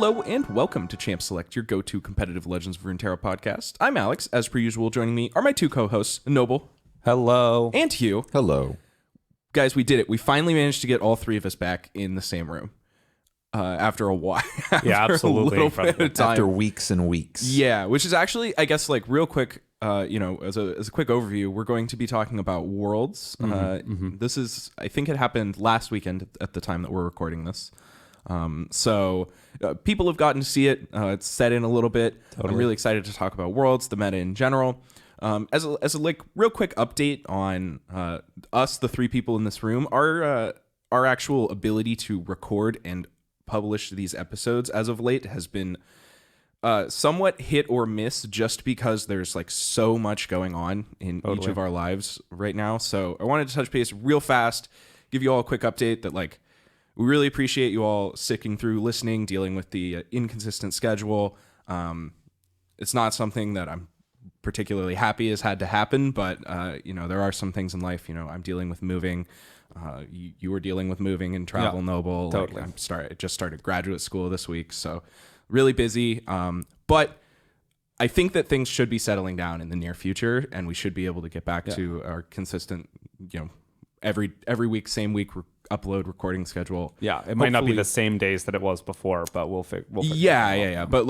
Hello and welcome to Champ Select, your go-to competitive Legends of Runeterra podcast. I'm Alex. As per usual, joining me are my two co-hosts, Noble. Hello. And Hugh. Hello. Guys, we did it. We finally managed to get all three of us back in the same room after a while. Yeah, absolutely. A little bit of time. After weeks and weeks. Yeah, which is actually, I guess, like real quick, as a quick overview, we're going to be talking about Worlds. This is, I think it happened last weekend at the time that we're recording this. So people have gotten to see it. It's set in a little bit. Totally. I'm really excited to talk about Worlds, the meta in general. As a like real quick update on us, the three people in this room, our actual ability to record and publish these episodes as of late has been somewhat hit or miss, just because there's like so much going on in each of our lives right now. So I wanted to touch base real fast, give you all a quick update that like we really appreciate you all sticking through, listening, dealing with the inconsistent schedule. It's not something that I'm particularly happy has had to happen, but there are some things in life. I'm dealing with moving. You were dealing with moving and travel, Noble. Totally. I just started graduate school this week, so really busy. But I think that things should be settling down in the near future, and we should be able to get back to our consistent, every week, same week upload recording schedule. Yeah, it might not be the same days that it was before, but we'll figure yeah. But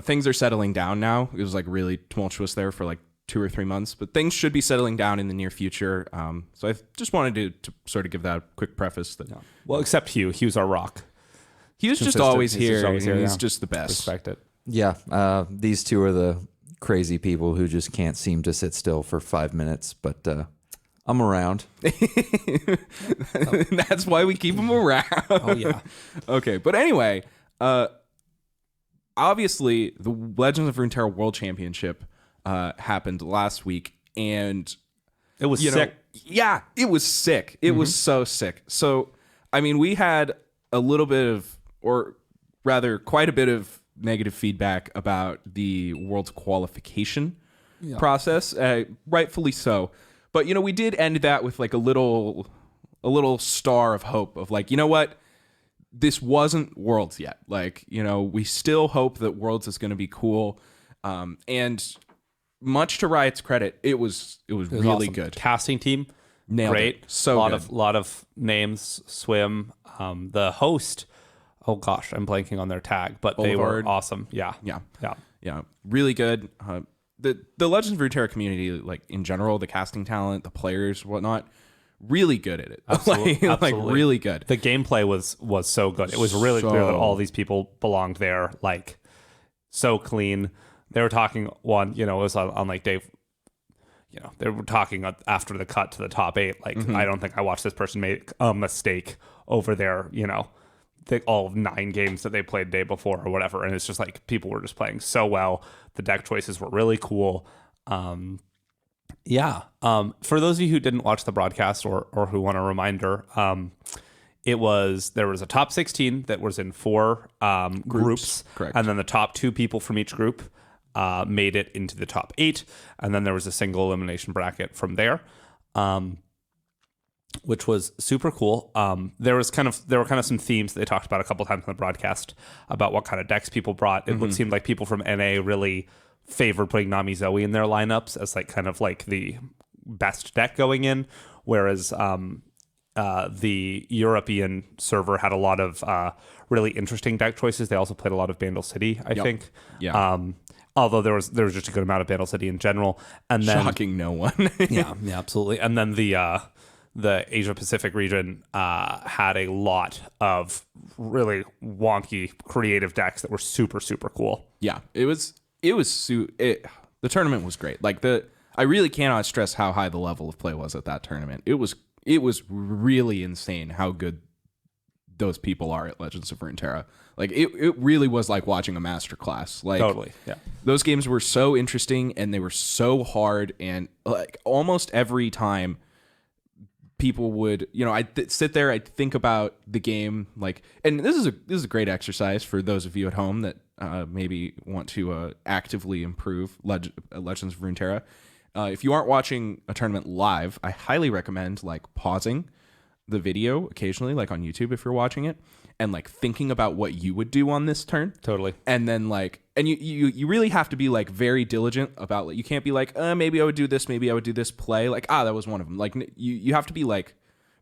things are settling down now. It was like really tumultuous there for like 2 or 3 months, but things should be settling down in the near future. So I just wanted to sort of give that a quick preface. That well, except Hugh. Hugh's our rock. He was just always here. He's just the best. Respect it. Yeah, these two are the crazy people who just can't seem to sit still for 5 minutes, but I'm around. That's why we keep him around. Oh, yeah. Okay, but anyway, obviously, the Legends of Runeterra World Championship happened last week, and it was sick. Yeah, it was sick. It was so sick. So, I mean, we had a little bit of, or rather quite a bit of negative feedback about the World's qualification process, rightfully so. But, we did end that with like a little star of hope of like, you know what? This wasn't Worlds yet. Like, we still hope that Worlds is going to be cool. And much to Riot's credit, it was really awesome. Good. Casting team, nailed great. It. So lot of names. Swim. The host. Oh gosh, I'm blanking on their tag, but Boulevard. They were awesome. Yeah. Really good. The Legends of Runeterra community, like in general, the casting talent, the players, whatnot, really good at it. Absolutely. Like really good. The gameplay was so good. It was really clear that all these people belonged there. Like so clean. They were talking it was on like day. They were talking after the cut to the top 8. Like I don't think I watched this person make a mistake over there. All 9 games that they played the day before or whatever, and it's just like people were just playing so well. The deck choices were really cool. For those of you who didn't watch the broadcast or who want a reminder, there was a top 16 that was in 4 groups, correct, and then the top 2 people from each group made it into the top 8, and then there was a single elimination bracket from there. Which was super cool. There were kind of some themes that they talked about a couple times in the broadcast about what kind of decks people brought. It seemed like people from NA really favored putting Nami Zoe in their lineups as like kind of like the best deck going in, whereas the European server had a lot of really interesting deck choices. They also played a lot of Bandle City, I think. Yeah. Although there was just a good amount of Bandle City in general, and then shocking no one. yeah, absolutely. And then the Asia Pacific region had a lot of really wonky creative decks that were super, super cool. Yeah, the tournament was great. Like I really cannot stress how high the level of play was at that tournament. It was really insane how good those people are at Legends of Runeterra. Like it really was like watching a masterclass. Like totally. Yeah. Those games were so interesting and they were so hard, and like almost every time people would, I'd sit there, I'd think about the game, like, and this is a great exercise for those of you at home that maybe want to actively improve Legends of Runeterra. If you aren't watching a tournament live, I highly recommend like pausing the video occasionally, like on YouTube if you're watching it, and like thinking about what you would do on this turn. Totally. And then like, and you really have to be like very diligent about like, you can't be like, maybe I would do this, maybe I would do this play. Like, that was one of them. Like you have to be like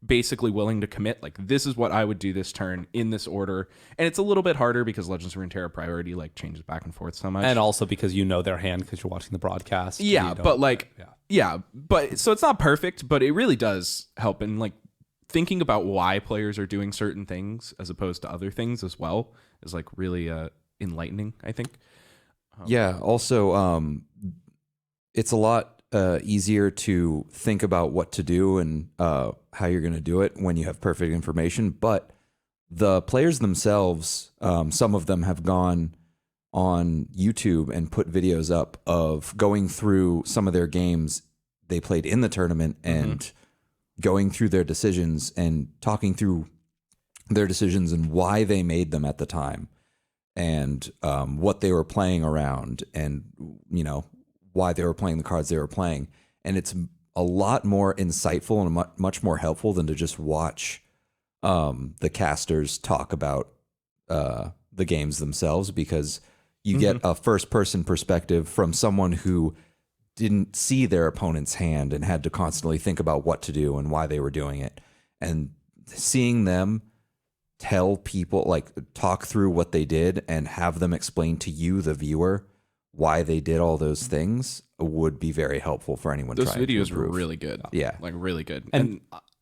basically willing to commit. Like, this is what I would do this turn in this order. And it's a little bit harder because Legends of Runeterra priority like changes back and forth so much. And also because you know their hand because you're watching the broadcast. Yeah, but like, but so it's not perfect, but it really does help in like thinking about why players are doing certain things as opposed to other things as well is like really enlightening, I think. Yeah. Also, it's a lot easier to think about what to do and how you're going to do it when you have perfect information. But the players themselves, some of them have gone on YouTube and put videos up of going through some of their games they played in the tournament and going through their decisions and talking through their decisions and why they made them at the time and what they were playing around and, you know, why they were playing the cards they were playing. And it's a lot more insightful and much more helpful than to just watch the casters talk about the games themselves, because you get a first-person perspective from someone who didn't see their opponent's hand and had to constantly think about what to do and why they were doing it. And seeing them tell people, like, talk through what they did and have them explain to you, the viewer, why they did all those things would be very helpful for anyone. Those trying videos to were improve. really good. Yeah. Like really good. And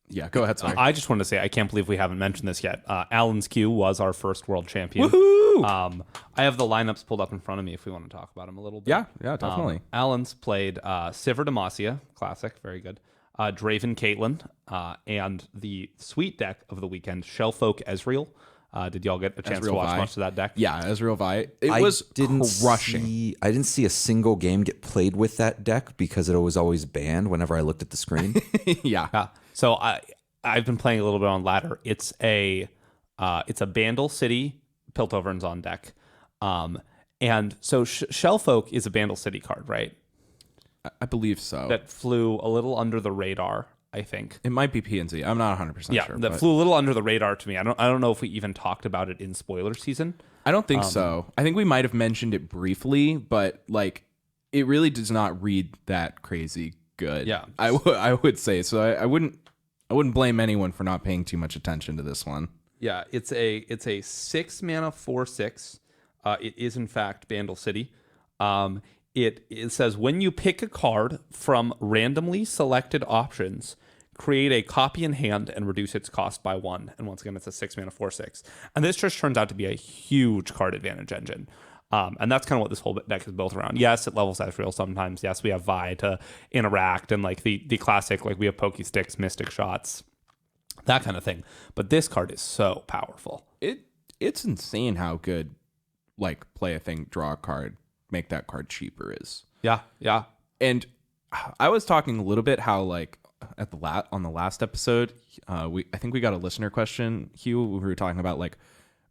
yeah, go ahead. Sorry. I just wanted to say, I can't believe we haven't mentioned this yet. Alan's Q was our first world champion. Woohoo! I have the lineups pulled up in front of me if we want to talk about them a little bit. Yeah, definitely. Alan's played Sivir Demacia, classic, very good. Draven Caitlyn, and the sweet deck of the weekend, Shellfolk Ezreal. Did y'all get a chance to watch Vi. much of that deck? Yeah, Ezreal Vi. It was crushing. I didn't see a single game get played with that deck because it was always banned whenever I looked at the screen. Yeah. So I've been playing a little bit on ladder. It's a Bandle City Piltover's on deck, and so Shellfolk is a Bandle City card, right? I believe so. That flew a little under the radar, I think. It might be PNZ. I'm not 100% sure. Yeah, that flew a little under the radar to me. I don't know if we even talked about it in spoiler season. I don't think so. I think we might have mentioned it briefly, but like it really does not read that crazy good. Yeah. I would say so. I wouldn't blame anyone for not paying too much attention to this one. Yeah, it's a 6-mana 4/6. It is in fact Bandle City. It says when you pick a card from randomly selected options, create a copy in hand and reduce its cost by 1. And once again, it's a 6-mana 4/6. And this just turns out to be a huge card advantage engine. And that's kind of what this whole deck is built around. Yes, it levels Ezreal sometimes. Yes, we have Vi to interact and like the classic, like we have Pokey Sticks, Mystic Shots, that kind of thing. But this card is so powerful. It's insane how good like play a thing, draw a card, make that card cheaper is. Yeah. And I was talking a little bit how like on the last episode, I think we got a listener question, Hugh, we were talking about like,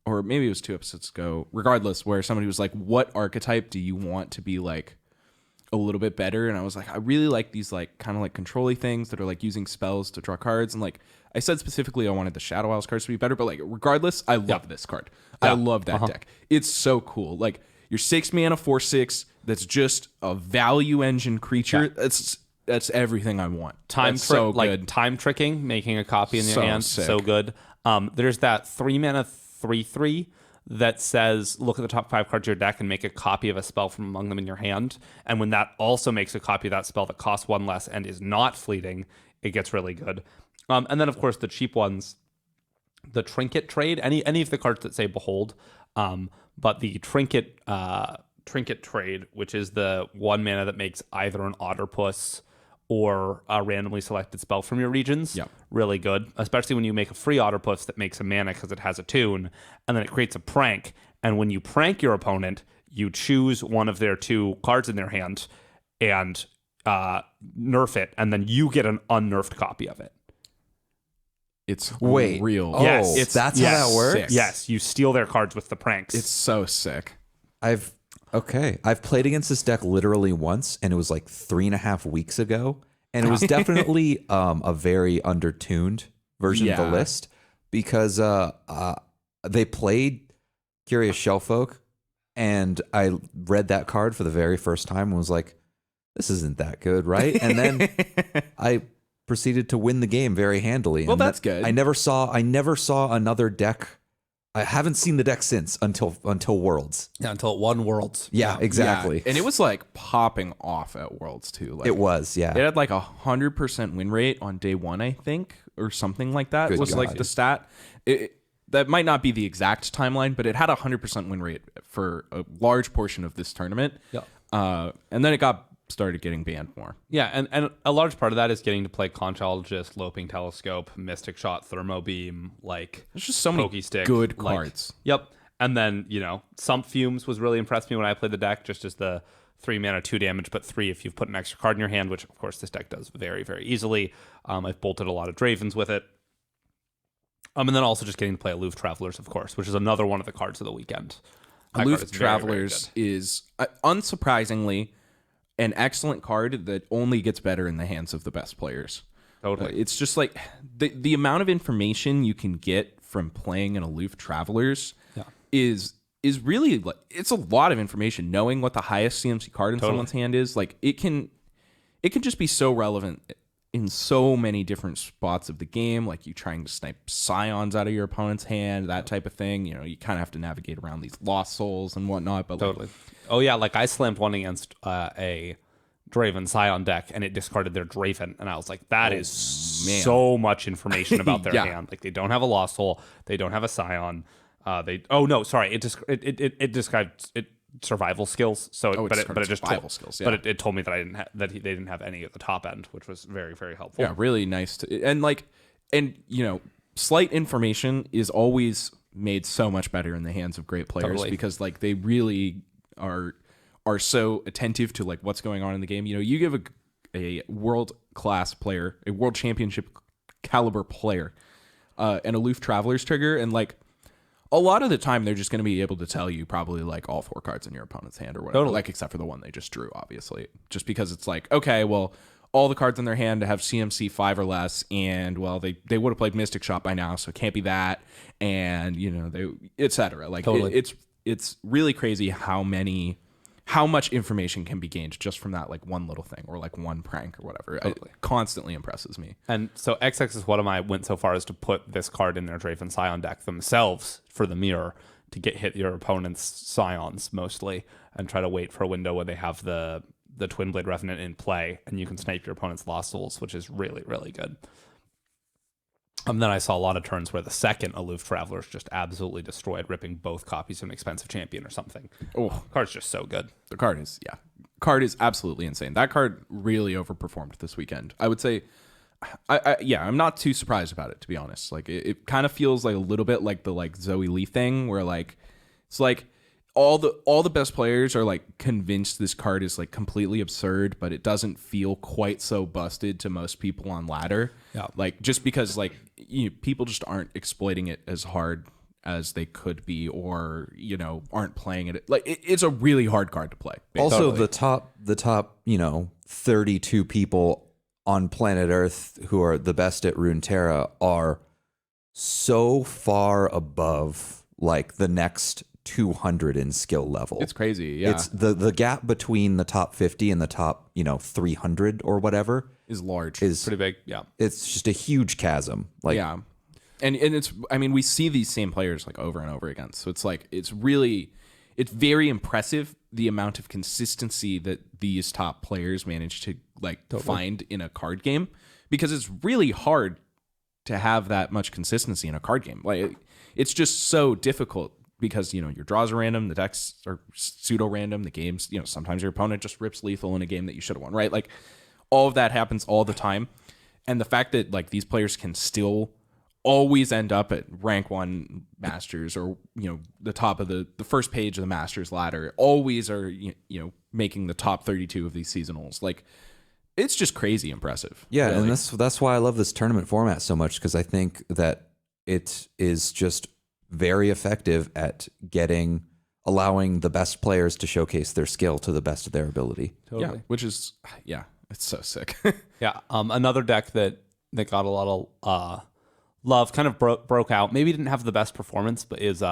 or maybe it was 2 episodes ago, regardless, where somebody was like, what archetype do you want to be like a little bit better? And I was like, I really like these like kind of like control-y things that are like using spells to draw cards. And like I said specifically I wanted the Shadow Isles cards to be better, but like regardless, I love this card. I love that deck. It's so cool. Like your 6-mana 4/6 that's just a value engine creature. That's everything I want. Time tricking, making a copy in your hand, sick. so good. There's that 3-mana 3/3 that says look at the top 5 cards of your deck and make a copy of a spell from among them in your hand. And when that also makes a copy of that spell that costs 1 less and is not fleeting, it gets really good. And then of course the cheap ones, the Trinket Trade, any of the cards that say Behold, but the Trinket Trade, which is the 1 mana that makes either an Otterpuss or a randomly selected spell from your regions, really good, especially when you make a free Otterpuss that makes a mana because it has a tune, and then it creates a prank, and when you prank your opponent, you choose one of their 2 cards in their hand and nerf it, and then you get an unnerfed copy of it. It's real. Yes, that's how that works? Yes, you steal their cards with the pranks. It's so sick. I've played against this deck literally once, and it was like 3.5 weeks ago, and it was definitely a very undertuned version of the list because they played Curious Shellfolk, and I read that card for the very first time and was like, this isn't that good, right? And then I proceeded to win the game very handily. Well, that's good. I never saw another deck. I haven't seen the deck since until Worlds. Yeah, until it won Worlds. Yeah, exactly. Yeah. And it was like popping off at Worlds too. Like, it was, yeah. It had like 100% win rate on day one, I think, or something like that. Good was God. like the stat. That might not be the exact timeline, but it had 100% win rate for a large portion of this tournament. Yeah. And then it started getting banned more. Yeah, and a large part of that is getting to play Conchologist, Loping Telescope, Mystic Shot, Thermo Beam, like There's just so many Pokestick, good like, cards. Yep. And then, Sump Fumes was really impressed me when I played the deck, just as the 3 mana, 2 damage, but 3 if you've put an extra card in your hand, which of course this deck does very, very easily. I've bolted a lot of Dravens with it. And then also just getting to play Aloof Travelers, of course, which is another one of the cards of the weekend. That Aloof card is Travelers very, very is unsurprisingly an excellent card that only gets better in the hands of the best players. Totally. It's just like the amount of information you can get from playing an Aloof Travelers is really like, it's a lot of information. Knowing what the highest CMC card in someone's hand is, like it can just be so relevant in so many different spots of the game, like you trying to snipe Scions out of your opponent's hand, that type of thing. You kind of have to navigate around these Lost Souls and whatnot. But Totally. Oh, yeah, like I slammed one against a Draven Scion deck, and it discarded their Draven, and I was like, that is so much information about their hand. Like, they don't have a Lost Soul, they don't have a Scion. It described survival skills. So, but it just survival skills. Yeah. But it told me that I didn't they didn't have any at the top end, which was very, very helpful. Yeah, really nice slight information is always made so much better in the hands of great players because like they really are so attentive to like what's going on in the game. You give a world class player, a world championship caliber player, an Aloof Travelers trigger, and like a lot of the time they're just going to be able to tell you probably like all 4 cards in your opponent's hand or whatever, like except for the one they just drew, obviously, just because it's like, okay, well, all the cards in their hand have CMC 5 or less, and well, they would have played Mystic Shot by now, so it can't be that, and they etc. Like it's really crazy how much information can be gained just from that like one little thing or like one prank or whatever. It constantly impresses me. And so XX is one of my went so far as to put this card in their Draven Scion deck themselves for the mirror to hit your opponent's Scions mostly, and try to wait for a window where they have the Twin Blade Revenant in play, and you can snipe your opponent's Lost Souls, which is really, really good. Then I saw a lot of turns where the second Aloof Travelers just absolutely destroyed, ripping both copies of an expensive champion or something. Oh, card's just so good. The card is absolutely insane. That card really overperformed this weekend. I would say, I'm not too surprised about it, to be honest. Like it kind of feels like a little bit like the like Zoe Lee thing, where like it's like all the best players are like convinced this card is like completely absurd, but it doesn't feel quite so busted to most people on ladder. Yeah, like just because like people just aren't exploiting it as hard as they could be, or aren't playing it. Like it's a really hard card to play. Also, the top 32 people on planet Earth who are the best at Runeterra are so far above like the next 200 in skill level. It's crazy. Yeah, it's the gap between the top 50 and the top 300 or whatever is large. Is pretty big. Yeah, it's just a huge chasm. Like yeah, and it's we see these same players like over and over again. So it's like it's very impressive the amount of consistency that these top players manage to find in a card game, because it's really hard to have that much consistency in a card game. Like it's just so difficult. Because, your draws are random, the decks are pseudo-random, the games, sometimes your opponent just rips lethal in a game that you should have won, right? Like, all of that happens all the time. And the fact that, like, these players can still always end up at rank 1 Masters or, the top of the first page of the Masters ladder, always are, making the top 32 of these seasonals. Like, it's just crazy impressive. Yeah, really. And that's why I love this tournament format so much, because I think that it is just very effective at allowing the best players to showcase their skill to the best of their ability. Totally. Yeah, which is it's so sick. Yeah. Another deck that got a lot of love, kind of broke out. Maybe didn't have the best performance, but is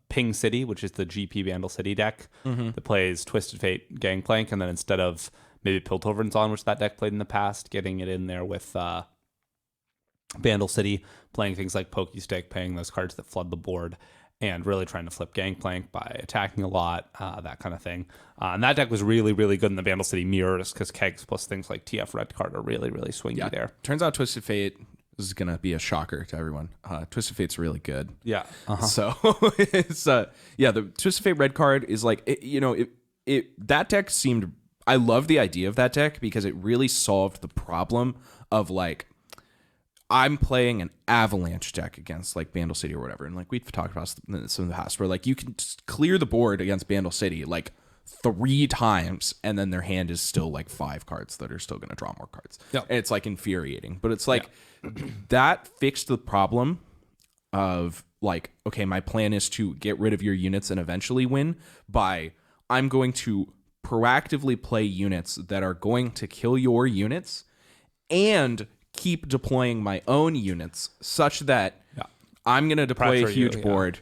Ping City, which is the GP Vandal City deck that plays Twisted Fate, Gangplank, and then instead of maybe Piltover's on, which that deck played in the past, getting it in there with Vandal City, playing things like Pokestick, playing those cards that flood the board, and really trying to flip Gangplank by attacking a lot, that kind of thing. And that deck was really, really good in the Vandal City mirrors because kegs plus things like TF Red Card are really, really swingy there. Turns out Twisted Fate, this is going to be a shocker to everyone. Twisted Fate's really good. Yeah. So it's the Twisted Fate Red Card is like, that deck seemed, I love the idea of that deck because it really solved the problem of like, I'm playing an Avalanche deck against like Vandal City or whatever. And like we've talked about this in the past where like you can just clear the board against Vandal City like 3 times and then their hand is still like 5 cards that are still going to draw more cards. Yep. And it's like infuriating. But it's like that fixed the problem of like, okay, my plan is to get rid of your units and eventually win by I'm going to proactively play units that are going to kill your units and keep deploying my own units such that I'm going to deploy a huge board.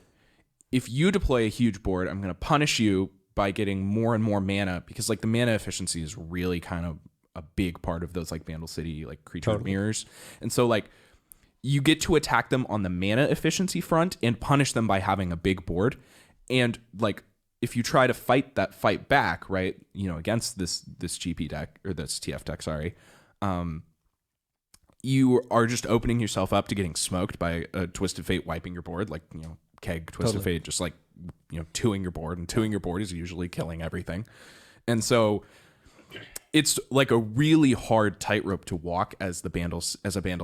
If you deploy a huge board, I'm going to punish you by getting more and more mana because like the mana efficiency is really kind of a big part of those like Vandal City like creature mirrors. And so like you get to attack them on the mana efficiency front and punish them by having a big board. And like if you try to fight back, right, against this GP deck or this TF deck, sorry, you are just opening yourself up to getting smoked by a Twisted Fate wiping your board, like, Keg Twisted Fate, just like, 2ing your board, and 2ing your board is usually killing everything. And so it's like a really hard tightrope to walk as a Vandal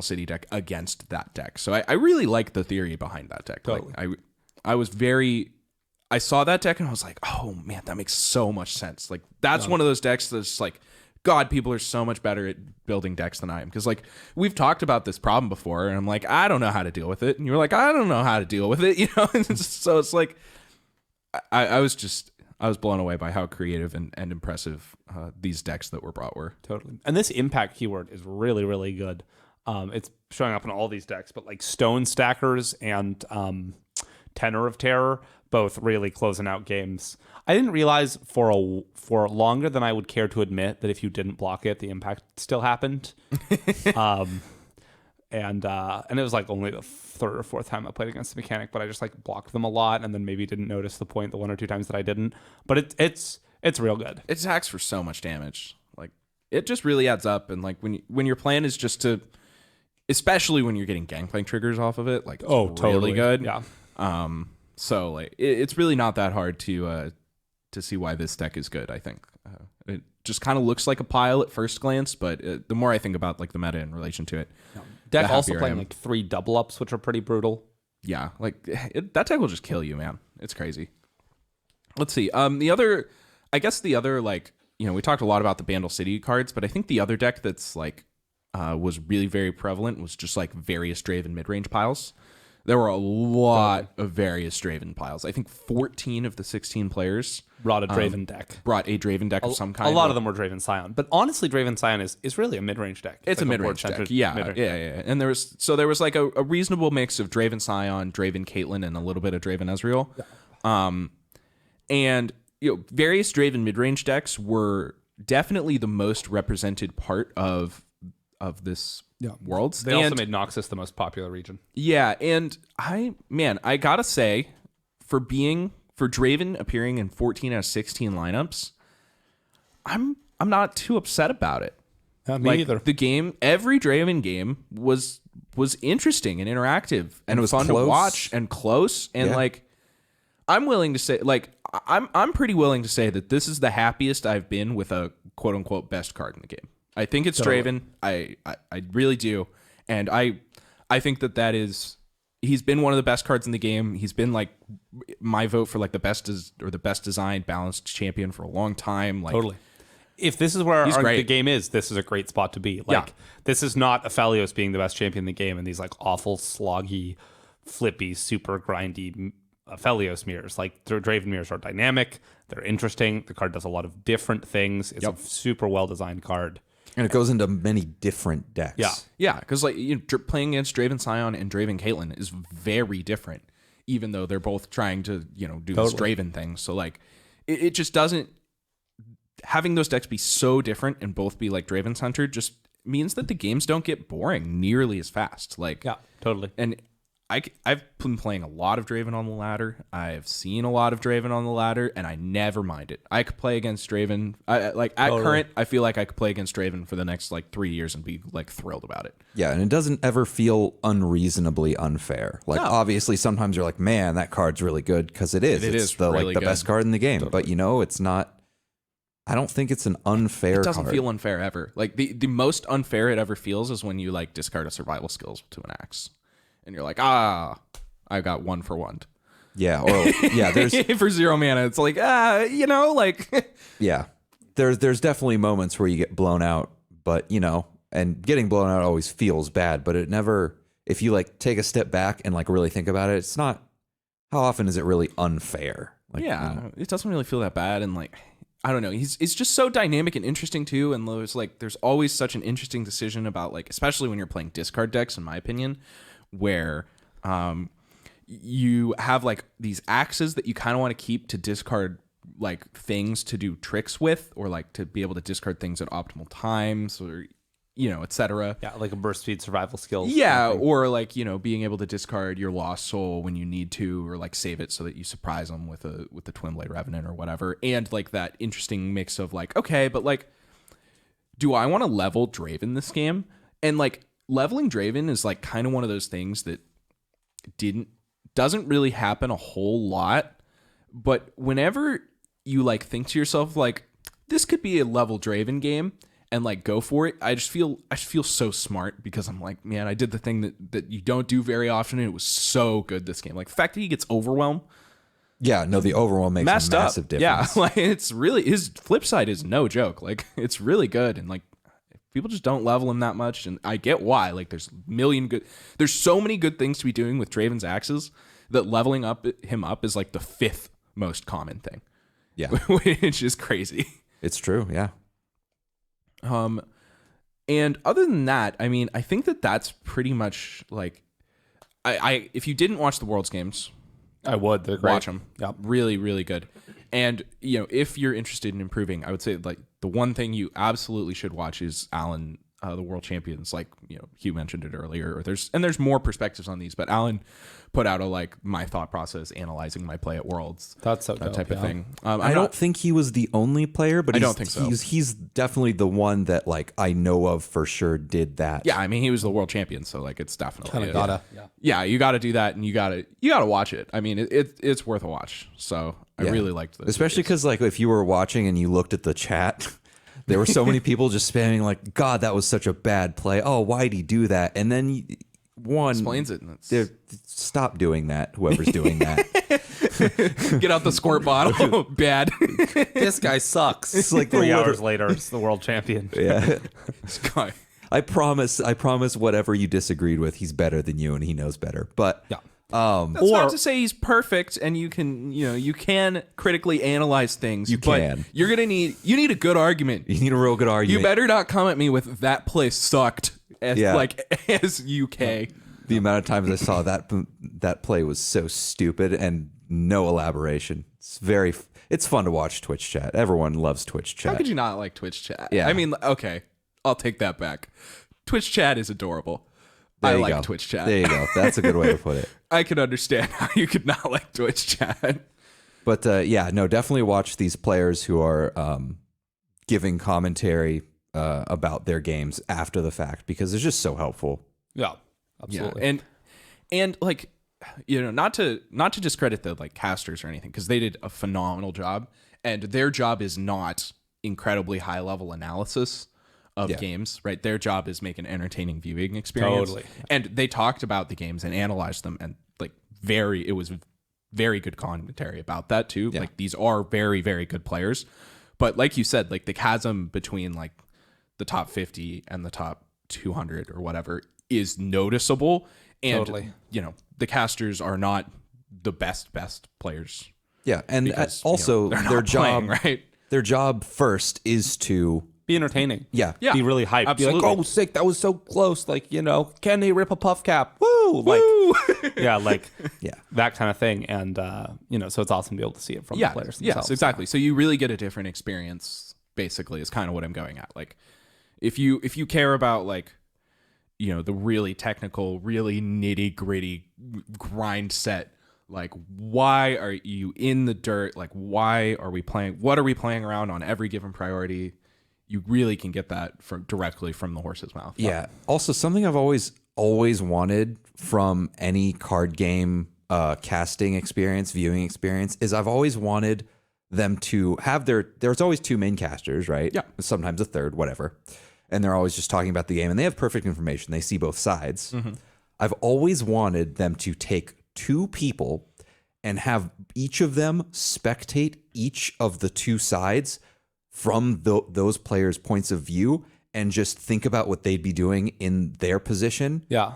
City deck against that deck. So I really like the theory behind that deck. Totally. Like I saw that deck and I was like, oh man, that makes so much sense. Like that's one of those decks that's like, God, people are so much better at building decks than I am. Because, like, we've talked about this problem before, and I'm like, I don't know how to deal with it. And you're like, I don't know how to deal with it, So it's like, I was blown away by how creative and impressive these decks that were brought were. Totally. And this impact keyword is really, really good. It's showing up in all these decks, but like Stone Stackers and Tenor of Terror, both really closing out games. I didn't realize for longer than I would care to admit that if you didn't block it, the impact still happened. And it was like only the 3rd or 4th time I played against the mechanic, but I just like blocked them a lot and then maybe didn't notice the point the 1 or 2 times that I didn't. But it's real good. It attacks for so much damage. Like it just really adds up. And like when your plan is just to, especially when you're getting Gangplank triggers off of it, like it's really good. Yeah. So like it's really not that hard to see why this deck is good. I think it just kind of looks like a pile at first glance, but the more I think about like the meta in relation to it, deck also playing like 3 double ups, which are pretty brutal. Yeah, like that deck will just kill you, man. It's crazy. Let's see. The other like we talked a lot about the Vandal City cards, but I think the other deck that's like was really very prevalent was just like various Draven midrange piles. There were a lot of various Draven piles. I think 14 of the 16 players brought a Draven deck. Of some kind. A lot of them were Draven Scion. But honestly, Draven Scion is really a mid-range deck. It's like a mid-range deck. Yeah. And there was like a reasonable mix of Draven Scion, Draven Caitlyn, and a little bit of Draven Ezreal. Yeah. And various Draven mid-range decks were definitely the most represented part of this Worlds. They also made Noxus the most popular region. Yeah, and I gotta say, for Draven appearing in 14 out of 16 lineups, I'm not too upset about it. Me either. The game, every Draven game was interesting and interactive, and it was fun to watch and close. And like, I'm willing to say, like, I'm pretty willing to say that this is the happiest I've been with a quote unquote best card in the game. I think it's Draven. I really do. And I think that is, he's been one of the best cards in the game. He's been like my vote for like the best designed balanced champion for a long time. Like, totally. If this is where the game is, this is a great spot to be. Like, this is not Aphelios being the best champion in the game and these like awful, sloggy, flippy, super grindy Aphelios mirrors. Like, the Draven mirrors are dynamic. They're interesting. The card does a lot of different things. It's a super well-designed card. And it goes into many different decks. Yeah. Yeah, because like playing against Draven Scion and Draven Caitlyn is very different, even though they're both trying to do this Draven thing. So like, it just doesn't, having those decks be so different and both be like Draven centered just means that the games don't get boring nearly as fast. Like, Yeah, totally. and I've been playing a lot of Draven on the ladder. I've seen a lot of Draven on the ladder, and I never mind it. I could play against Draven. Current, I feel like I could play against Draven for the next like 3 years and be like thrilled about it. Yeah, and it doesn't ever feel unreasonably unfair. Like, obviously, sometimes you're like, man, that card's really good, because it is. It's the really the good. best card in the game. But, it's not... I don't think it's an unfair It doesn't card. feel unfair ever. Like, the most unfair it ever feels is when you like discard a survival skills to an axe. And you're like, I got 1 for 1. Yeah, or there's for 0 mana. It's like, like yeah. There's definitely moments where you get blown out, but and getting blown out always feels bad, but it never, if you like take a step back and like really think about it, it's not, how often is it really unfair? Like, it doesn't really feel that bad, and like, I don't know, it's just so dynamic and interesting too, and there's always such an interesting decision about like, especially when you're playing discard decks, in my opinion, where you have like these axes that you kind of want to keep to discard like things to do tricks with, or like to be able to discard things at optimal times, or etc. Yeah, like a burst speed survival skills. Yeah, or like being able to discard your lost soul when you need to, or like save it so that you surprise them with the Twin Blade Revenant or whatever. And like that interesting mix of like, okay, but like, do I want to level Draven this game? And like, leveling Draven is like kind of one of those things that doesn't really happen a whole lot, but whenever you like think to yourself like, this could be a level Draven game, and like go for it, I just feel so smart, because I'm like, man, I did the thing that you don't do very often, and it was so good this game. Like, the fact that he gets overwhelmed, yeah, no, the overwhelm makes a massive difference. Yeah, like, it's really, his flip side is no joke. Like, it's really good, and like, people just don't level him that much, and I get why. Like, there's so many good things to be doing with Draven's axes that leveling him up is like the 5th most common thing. Yeah, which is crazy. It's true. Yeah. And other than that, I mean, I think that's pretty much like, I if you didn't watch the Worlds games, I would. They're great. watch them. Yep. Really, really good. And if you're interested in improving, I would say like the one thing you absolutely should watch is Alan, the World Champions. Like Hugh mentioned it earlier. Or there's more perspectives on these, but Alan put out my thought process analyzing my play at Worlds. That's so that dope, type of thing. I don't think he was the only player, but I don't think so. He's definitely the one that like I know of for sure did that. Yeah, I mean, he was the world champion, so like it's definitely Kind of gotta. Yeah, you got to do that, and you got to watch it. I mean, it's worth a watch. So I really liked this, especially because like if you were watching and you looked at the chat, there were so many people just spamming like, "God, that was such a bad play. Oh, why'd he do that?" And then one explains it. And stop doing that. Whoever's doing that, get out the squirt bottle. Bad. This guy sucks. It's like 3 hours later, it's the world champion. Yeah. This guy. I promise. Whatever you disagreed with, he's better than you, and he knows better. But Yeah. That's not to say he's perfect, and you can critically analyze things. You can. You're gonna need a good argument. you need a real good argument. You better not come at me with that play sucked as UK. The amount of times I saw that play was so stupid and no elaboration. It's fun to watch Twitch chat. Everyone loves Twitch chat. How could you not like Twitch chat? Yeah. I mean, okay, I'll take that back. Twitch chat is adorable. There I you like go. Twitch chat. There you go. That's a good way to put it. I can understand how you could not like Twitch chat. But definitely watch these players who are giving commentary about their games after the fact, because it's just so helpful. Yeah, absolutely. Yeah. And like, not to discredit the like casters or anything, because they did a phenomenal job, and their job is not incredibly high level analysis of games, right? Their job is make an entertaining viewing experience. Totally. And they talked about the games and analyzed them, and like it was very good commentary about that too. Yeah. Like, these are very, very good players. But like you said, like the chasm between like the top 50 and the top 200 or whatever is noticeable. And Totally. The casters are not the best players. Yeah, and Because, also they're not their job, playing, right? Their job first is to Be entertaining. Yeah. Yeah, Be really hyped. absolutely. Be like, oh, sick. That was so close. Like, can they rip a puff cap? Woo! Like, yeah, like Yeah. that kind of thing. And, so it's awesome to be able to see it from the players themselves. Yes, exactly. So you really get a different experience, basically, is kind of what I'm going at. Like, if you care about, like, the really technical, really nitty gritty grind set, like, why are you in the dirt? Like, why are we playing? What are we playing around on every given priority? You really can get that directly from the horse's mouth. Yeah. Also, something I've always wanted from any card game casting experience, viewing experience, is I've always wanted them to have there's always two main casters, right? Yeah. Sometimes a third, whatever. And they're always just talking about the game, and they have perfect information. They see both sides. Mm-hmm. I've always wanted them to take two people and have each of them spectate each of the two sides from those players' points of view and just think about what they'd be doing in their position Yeah.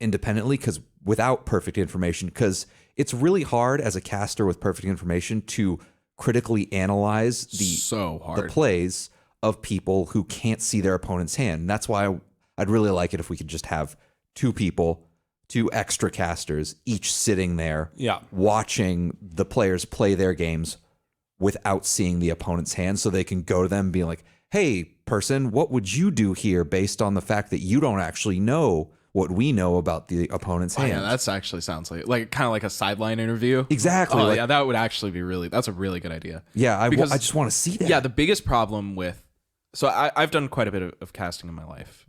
independently, because without perfect information, because it's really hard as a caster with perfect information to critically analyze So hard. the plays of people who can't see their opponent's hand. And that's why I'd really like it if we could just have two people, two extra casters, each sitting there Yeah. watching the players play their games without seeing the opponent's hand, so they can go to them and be like, hey, person, what would you do here based on the fact that you don't actually know what we know about the opponent's hand? Yeah, that's actually sounds like kind of like a sideline interview. Exactly. Oh, like- yeah, that would actually be that's a really good idea. Yeah, I Because- just want to see that. Yeah, the biggest problem with I've done quite a bit of casting in my life.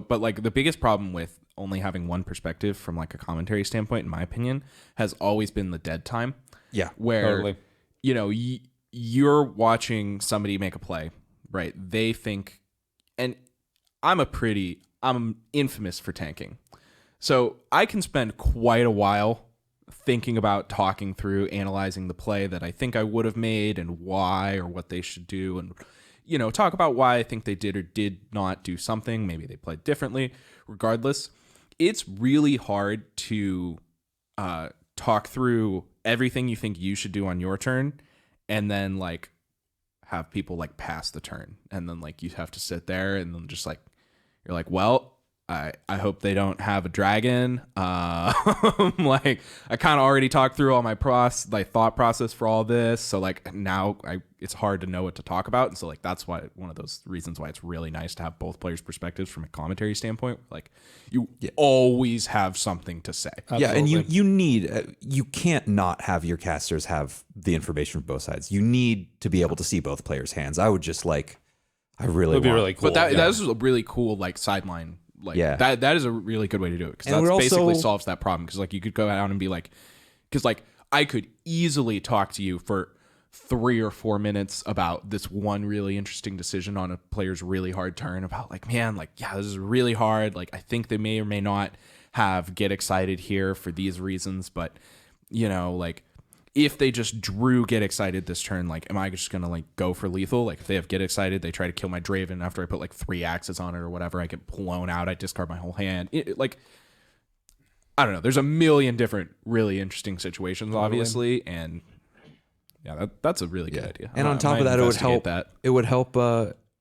But like the biggest problem with only having one perspective from like a commentary standpoint, in my opinion, has always been the dead time. Yeah. Where Totally. you're watching somebody make a play, right? They think, and I'm infamous for tanking. So I can spend quite a while thinking about, talking through, analyzing the play that I think I would have made and why, or what they should do, and talk about why I think they did or did not do something. Maybe they played differently. Regardless, it's really hard to talk through everything you think you should do on your turn, and then like have people like pass the turn, and then like you have to sit there, and then just like you're like, well, I hope they don't have a dragon. Like I kind of already talked through all my thought process for all this, so like now it's hard to know what to talk about, and so like that's why one of those reasons why it's really nice to have both players' perspectives from a commentary standpoint. Like you always have something to say. Yeah, and you need you can't not have your casters have the information from both sides. You need to be able to see both players' hands. I would just like, I really It'd be want- really cool. But that is a really cool like sideline. Like Yeah. that is a really good way to do it, because And it that would basically also- solves that problem. Because like you could go out and be like, because like I could easily talk to you for 3 or 4 minutes about this one really interesting decision on a player's really hard turn, about like, man, like, yeah, this is really hard. Like I think they may or may not have get excited here for these reasons, but like if they just drew get excited this turn, like am I just gonna like go for lethal? Like if they have get excited, they try to kill my Draven after I put like 3 axes on it or whatever, I get blown out, I discard my whole hand. Like I don't know, there's a million different really interesting situations, obviously, and yeah, that's a really good idea. And I on top might of that, it would investigate help. It would help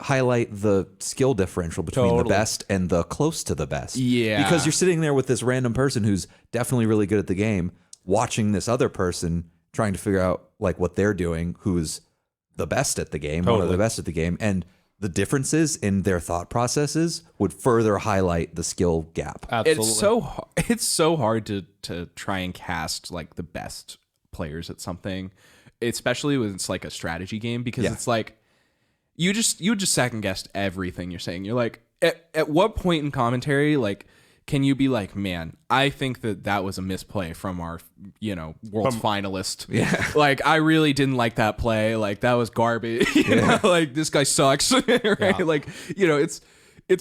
highlight the skill differential between the best and the close to the best. Yeah. because you're sitting there with this random person who's definitely really good at the game, watching this other person trying to figure out like what they're doing, who's the best at the game, one of the best at the game, and the differences in their thought processes would further highlight the skill gap. Absolutely. It's so hard to try and cast like the best players at something, especially when it's like a strategy game, because it's like you just second guess everything you're saying. You're like, at what point in commentary like can you be like, man, I think that was a misplay from our world's finalist. Yeah. Like I really didn't like that play. Like that was garbage. You know, like this guy sucks. Right? Yeah. Like it's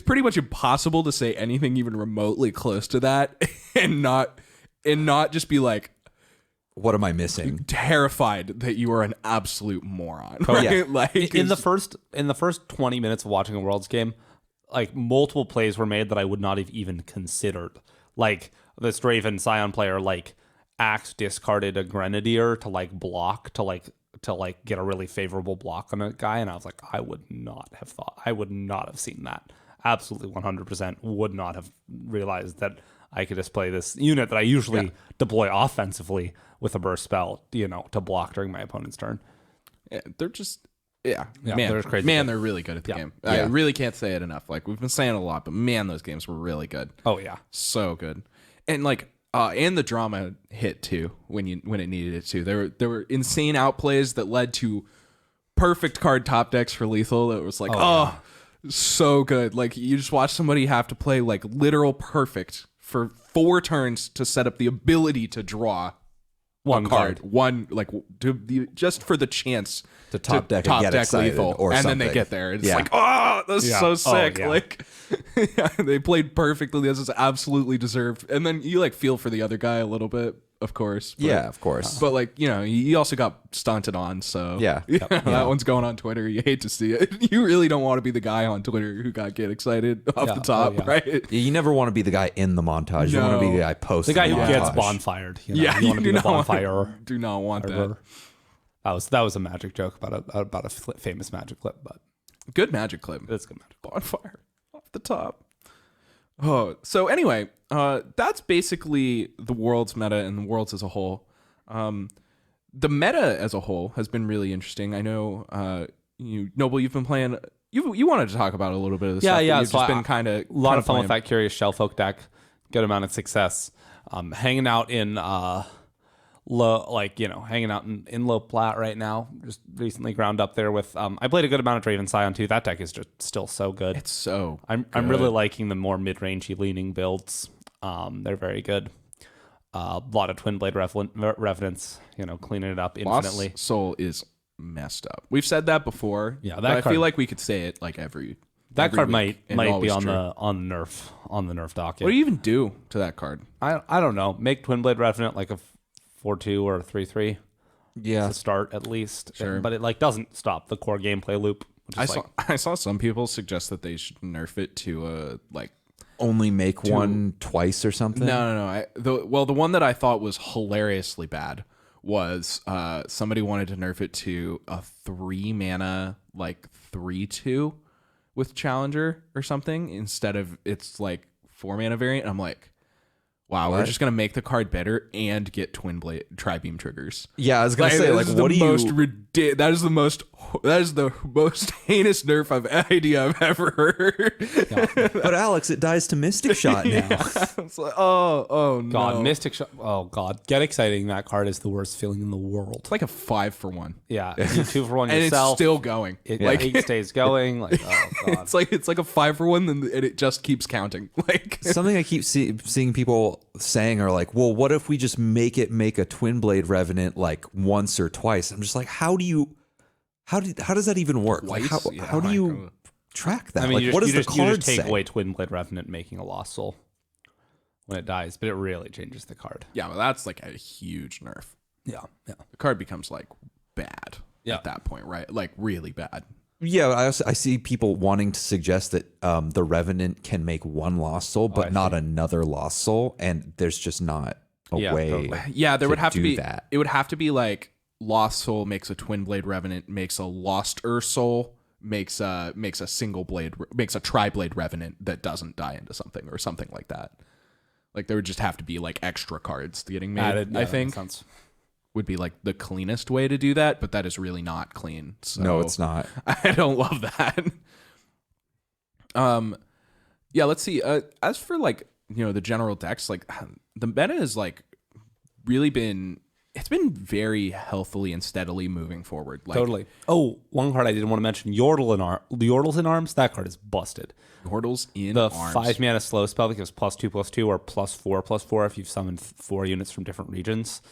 pretty much impossible to say anything even remotely close to that and not just be like What am I missing? terrified that you are an absolute moron. Right? Yeah. Like in the first 20 minutes of watching a Worlds game, like multiple plays were made that I would not have even considered. Like this Draven Scion player, like axe discarded a Grenadier to like block to like to like get a really favorable block on a guy, and I was like, I would not have seen that. Absolutely 100% would not have realized that I could display this unit that I usually deploy offensively with a burst spell, to block during my opponent's turn. Yeah, they're just they're crazy. They're really good at the game. I really can't say it enough. Like we've been saying it a lot, but man, those games were really good. Oh yeah, so good. And like and the drama hit too when it needed it to. There were insane outplays that led to perfect card top decks for lethal. It was like so good. Like you just watch somebody have to play like literal perfect for 4 turns to set up the ability to draw one card. Just for the chance to top deck and get excited lethal, or and something. then they get there. It's like, that's so sick. Like, they played perfectly. This is absolutely deserved. And then you like feel for the other guy a little bit, of course. But, of course. But like, he also got stunted on. So that one's going on Twitter. You hate to see it. You really don't want to be the guy on Twitter who get excited off the top, right? You never want to be the guy in the montage. You want to be the guy posting the guy who montage. gets bonfired. You want to be the bonfire. Do not want that. That was a Magic joke about a famous Magic clip, but good Magic clip. It's good Magic. Bonfire off the top. Oh, so anyway, that's basically the Worlds meta and the Worlds as a whole. The meta as a whole has been really interesting. I know, Noble, you've been playing. You wanted to talk about a little bit of this. Yeah. You've just been kind of a lot of fun with that Curious Shellfolk deck. Good amount of success. Hanging out in hanging out in low plat right now. Just recently ground up there with. I played a good amount of Draven Scion too. That deck is just still so good. It's so. I'm really liking the more mid-rangey leaning builds. They're very good. A lot of Twin Blade Revenants. Cleaning it up infinitely. Lost Soul is messed up. We've said that before. Yeah, I feel like we could say it like every. That card week, might be on the nerf docket. What do you even do to that card? I don't know. Make Twin Blade Revenant like a 4/2 or a 3/3. Yeah, to start at least. Sure. But it doesn't stop the core gameplay loop. I saw some people suggest that they should nerf it to only make one twice or something. No. The one that I thought was hilariously bad was somebody wanted to nerf it to a 3 mana 3/2 with Challenger or something instead of its 4 mana variant. And I'm like, wow, we're just gonna make the card better and get Twin Blade Tri-Beam triggers. Yeah, I was gonna say, what do you? That is the most heinous idea I've ever heard. Yeah. But Alex, it dies to Mystic Shot now. It's like, oh no, God, Mystic Shot. Oh God, get exciting! That card is the worst feeling in the world. It's like a 5-for-1. Yeah, you 2-for-1 and yourself. It's still going. It stays going. Oh God, it's like a 5-for-1, and it just keeps counting. Something I keep seeing people saying are like, well, what if we just make a Twin Blade Revenant once or twice? I'm just like, how does that even work? How do you track that? I mean, what does the card you just take say? away Twin Blade Revenant making a Lost Soul when it dies, but it really changes the card. Yeah, well, that's a huge nerf. Yeah. The card becomes bad at that point, right? Really bad. Yeah, I see people wanting to suggest that the Revenant can make one Lost Soul, but not another Lost Soul, and there's just not a way. Yeah, there would have to be that. It would have to be Lost Soul makes a Twin Blade Revenant, makes a Lost Soul, makes a single blade, makes a Tri-Blade Revenant that doesn't die into something or something like that. There would just have to be extra cards getting made. Added, I think would be the cleanest way to do that, but that is really not clean. So No, it's not. I don't love that. Yeah, let's see. As for the general decks, the meta is really been. It's been very healthily and steadily moving forward. Totally. Oh, one card I didn't want to mention: Yordles in Arms. That card is busted. Yordles in the Arms. 5 mana slow spell that gives +2/+2 or +4/+4 if you've summoned 4 units from different regions.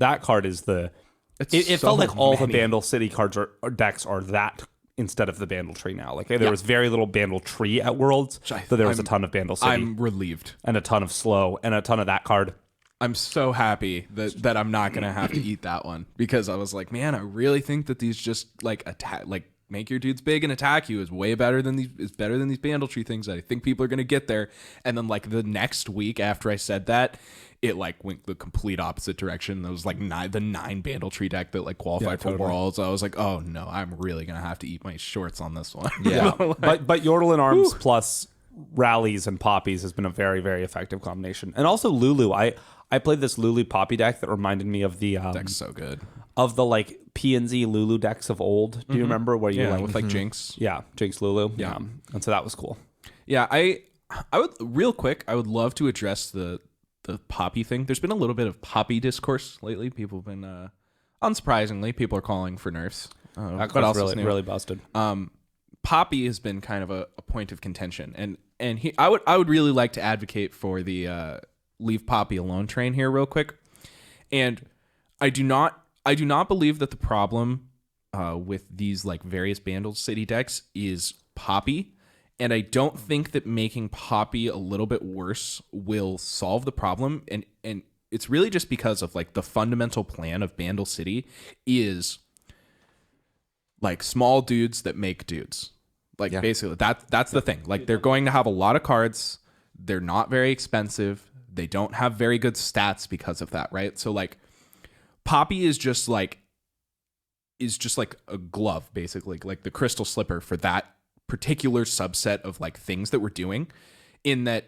It felt like all the Bandle City cards or decks are that instead of the Bandle Tree now. There was very little Bandle Tree at Worlds, but there was a ton of Bandle City. I'm relieved. And a ton of slow and a ton of that card. I'm so happy that I'm not gonna have to eat that one because I was like, man, I really think that these just make your dudes big and attack you is way better than these Bandletree things. I think people are gonna get there. And then like the next week after I said that, it like went the complete opposite direction. There was like the 9 Bandletree deck that like qualified for Worlds. I was like, oh no, I'm really gonna have to eat my shorts on this one. Yeah. but Yordle Arms plus rallies and poppies has been a very, very effective combination. And also Lulu. I played this Lulu Poppy deck that reminded me of the deck's so good. Of the like PNZ Lulu decks of old. Do you remember where you like with like Jinx? Yeah, Jinx Lulu. Yeah. And so that was cool. Yeah, I would real quick, I would love to address the Poppy thing. There's been a little bit of Poppy discourse lately. People have been unsurprisingly, people are calling for nerfs. That card's really busted. Poppy has been kind of a point of contention, and I would really like to advocate for the leave Poppy alone train here real quick. And I do not believe that the problem with these like various Bandle City decks is Poppy, and I don't think that making Poppy a little bit worse will solve the problem. And it's really just because of like the fundamental plan of Bandle City is like small dudes that make dudes. Like basically that's the thing. Like they're going to have a lot of cards. They're not very expensive. They don't have very good stats because of that, right? So like Poppy is just like a glove, basically, like the crystal slipper for that particular subset of like things that we're doing, in that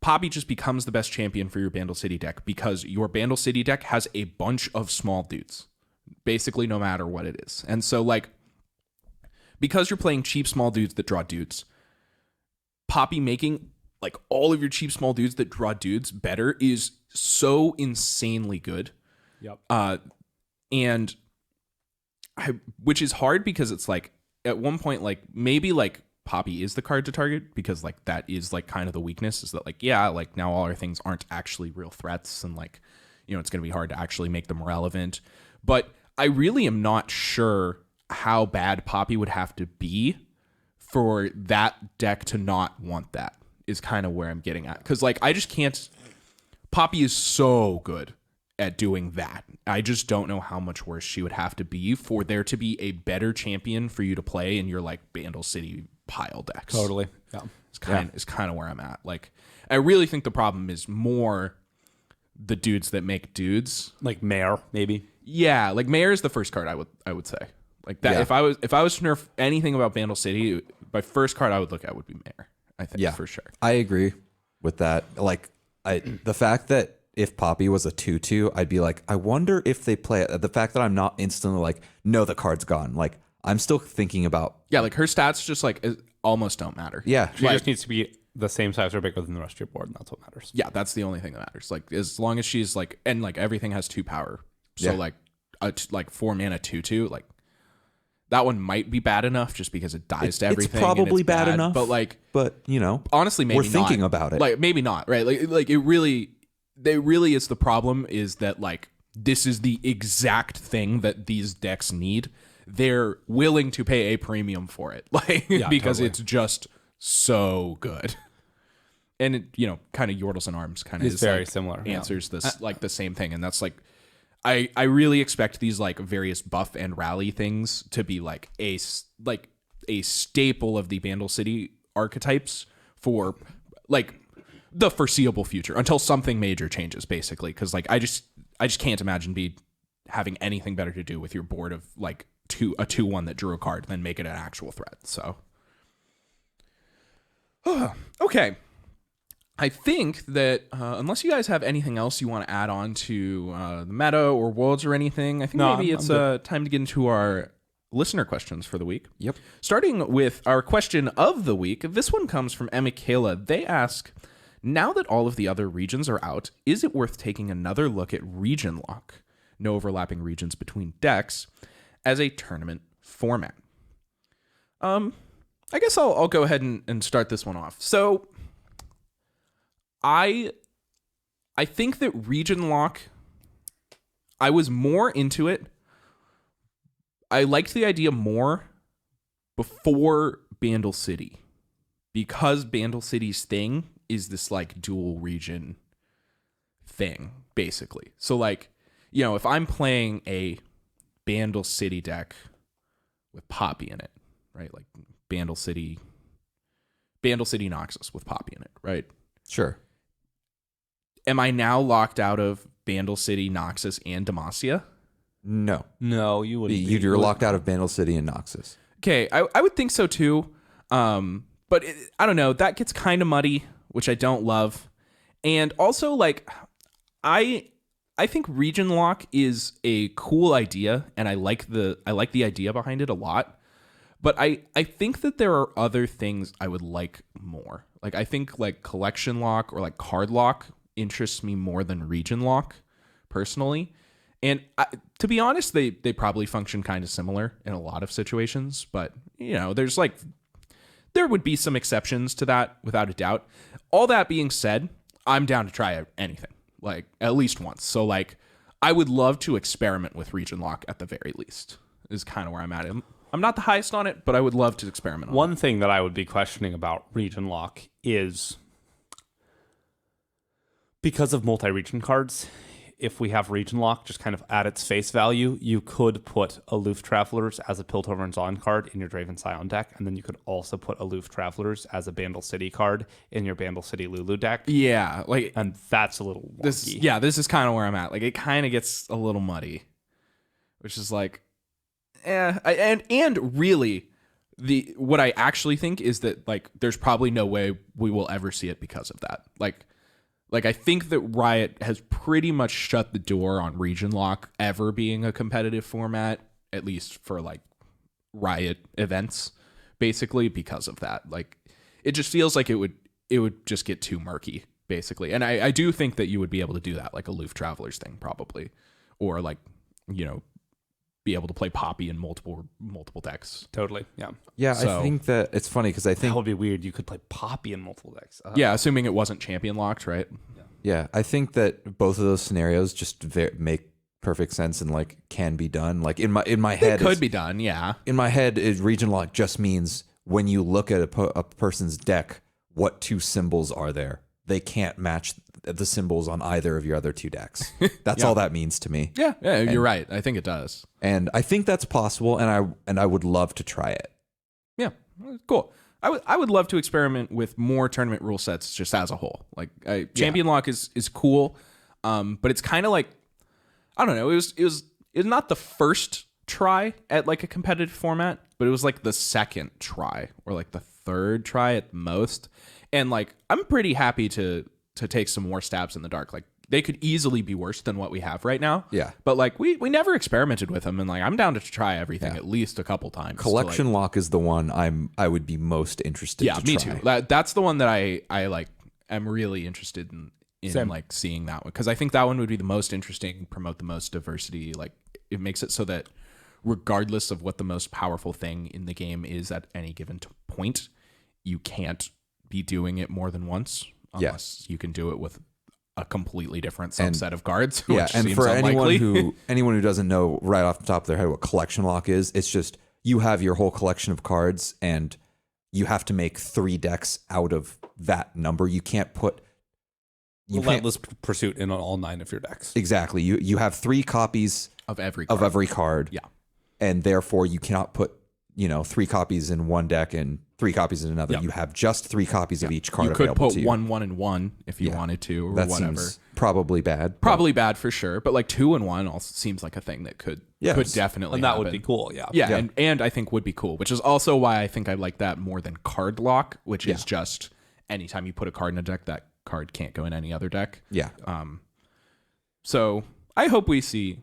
Poppy just becomes the best champion for your Bandle City deck because your Bandle City deck has a bunch of small dudes, basically no matter what it is. And so like, because you're playing cheap small dudes that draw dudes, Poppy making like all of your cheap small dudes that draw dudes better is so insanely good. Yep. Which is hard because it's like at one point, like maybe like Poppy is the card to target because like that is like kind of the weakness, is that like, yeah, like now all our things aren't actually real threats, and like, you know, it's going to be hard to actually make them relevant. But I really am not sure how bad Poppy would have to be for that deck to not want that, is kind of where I'm getting at. Because like I just can't. Poppy is so good at doing that. I just don't know how much worse she would have to be for there to be a better champion for you to play in your like Bandle City pile decks. Totally. Yeah. It's kind of where I'm at. Like I really think the problem is more the dudes that make dudes. Like Mare, maybe. Yeah, like Mare is the first card I would say. Like that, if I was to nerf anything about Bandle City, my first card I would look at would be Mare. I think for sure. I agree with that. Like the fact that if Poppy was a 2/2, I'd be like, I wonder if they play it. The fact that I'm not instantly like, no, the card's gone. Like I'm still thinking about. Yeah, like her stats just like almost don't matter. Yeah, she just needs to be the same size or bigger than the rest of your board, and that's what matters. Yeah, that's the only thing that matters. Like as long as she's like, and like everything has 2 power. So like like 4 mana 2/2, like that one might be bad enough just because it dies to everything. It's probably bad enough, but you know, honestly, maybe we're thinking about it. Like maybe not, right? Like it really is the problem, is that like this is the exact thing that these decks need. They're willing to pay a premium for it, like because it's just so good. And it, you know, kind of Yordles and Arms kind of is very like, similar. Answers this like the same thing, and that's like I really expect these like various buff and rally things to be like a staple of the Bandle City archetypes for like the foreseeable future until something major changes, basically. Because like I just can't imagine having anything better to do with your board of like a 2/1 that drew a card than make it an actual threat. So okay. I think that unless you guys have anything else you want to add on to the meta or worlds or anything, I think maybe it's time to get into our listener questions for the week. Yep. Starting with our question of the week. This one comes from Emma Kayla. They ask, now that all of the other regions are out, is it worth taking another look at region lock, no overlapping regions between decks, as a tournament format? I guess I'll go ahead and start this one off. So I think that region lock, I was more into it. I liked the idea more before Bandle City, because Bandle City's thing is this like dual region thing, basically. So like, you know, if I'm playing a Bandle City deck with Poppy in it, right? Like Bandle City Noxus with Poppy in it, right? Sure. Am I now locked out of Bandle City, Noxus, and Demacia? No. No, you wouldn't. You're locked out of Bandle City and Noxus. Okay, I would think so too. But I don't know. That gets kind of muddy, which I don't love. And also, like, I think region lock is a cool idea, and I like the idea behind it a lot. But I think that there are other things I would like more. Like, I think like collection lock or like card lock interests me more than region lock, personally. And to be honest, they probably function kind of similar in a lot of situations. But, you know, there would be some exceptions to that, without a doubt. All that being said, I'm down to try anything, like at least once. So like, I would love to experiment with region lock at the very least, is kind of where I'm at. I'm not the highest on it, but I would love to experiment on it. One thing that I would be questioning about region lock is because of multi-region cards. If we have region lock just kind of at its face value, you could put Aloof Travelers as a Piltover and Zon card in your Draven Scion deck, and then you could also put Aloof Travelers as a Bandle City card in your Bandle City Lulu deck. Yeah, like, and that's a little wonky. This is kind of where I'm at. Like, it kind of gets a little muddy, which is like, and really, what I actually think is that, like, there's probably no way we will ever see it because of that. Like, I think that Riot has pretty much shut the door on region lock ever being a competitive format, at least for like Riot events, basically because of that. Like, it just feels like it would just get too murky, basically. And I do think that you would be able to do that, like Aloof Travelers thing, probably, or like, you know, be able to play Poppy in multiple decks. Totally, yeah. Yeah, So- I think that it's funny because I think That would be weird. You could play Poppy in multiple decks. Yeah, assuming it wasn't champion locked, right? I think that both of those scenarios just make perfect sense and like can be done. Like in my head, It could be done, yeah. in my head, region lock just means when you look at a person's deck, what two symbols are there? They can't match the symbols on either of your other two decks. That's all that means to me. Yeah, you're right. I think it does. And I think that's possible, and I would love to try it. Yeah, cool. I would love to experiment with more tournament rule sets just as a whole. Like, champion lock is cool, but it's kind of like, I don't know. It was not the first try at like a competitive format, but it was like the second try or like the third try at most. And like, I'm pretty happy to take some more stabs in the dark. Like, they could easily be worse than what we have right now. Yeah. But like, we never experimented with them, and like, I'm down to try everything at least a couple times. Collection lock is the one I would be most interested. Yeah, to me try. too. That's the one that I like. I'm really interested in Same. like seeing that one, because I think that one would be the most interesting, promote the most diversity. Like, it makes it so that regardless of what the most powerful thing in the game is at any given point, you can't be doing it more than once unless you can do it with a completely different subset of cards. Yeah, which and seems for unlikely. anyone who doesn't know right off the top of their head what collection lock is, it's just you have your whole collection of cards and you have to make 3 decks out of that number. You can't put Relentless Pursuit in on all 9 of your decks. Exactly. You have 3 copies of every card. Yeah. And therefore you cannot put, 3 copies in one deck and 3 copies in another. You have just 3 copies of each card You could available put to you. 1, 1, and 1 if you wanted to, or that whatever. seems probably bad. Probably bad for sure, but like 2 and 1 also seems like a thing that could definitely And that happen. would be cool, yeah. Yeah. And I think would be cool, which is also why I think I like that more than card lock, which is just anytime you put a card in a deck, that card can't go in any other deck. Yeah. So I hope we see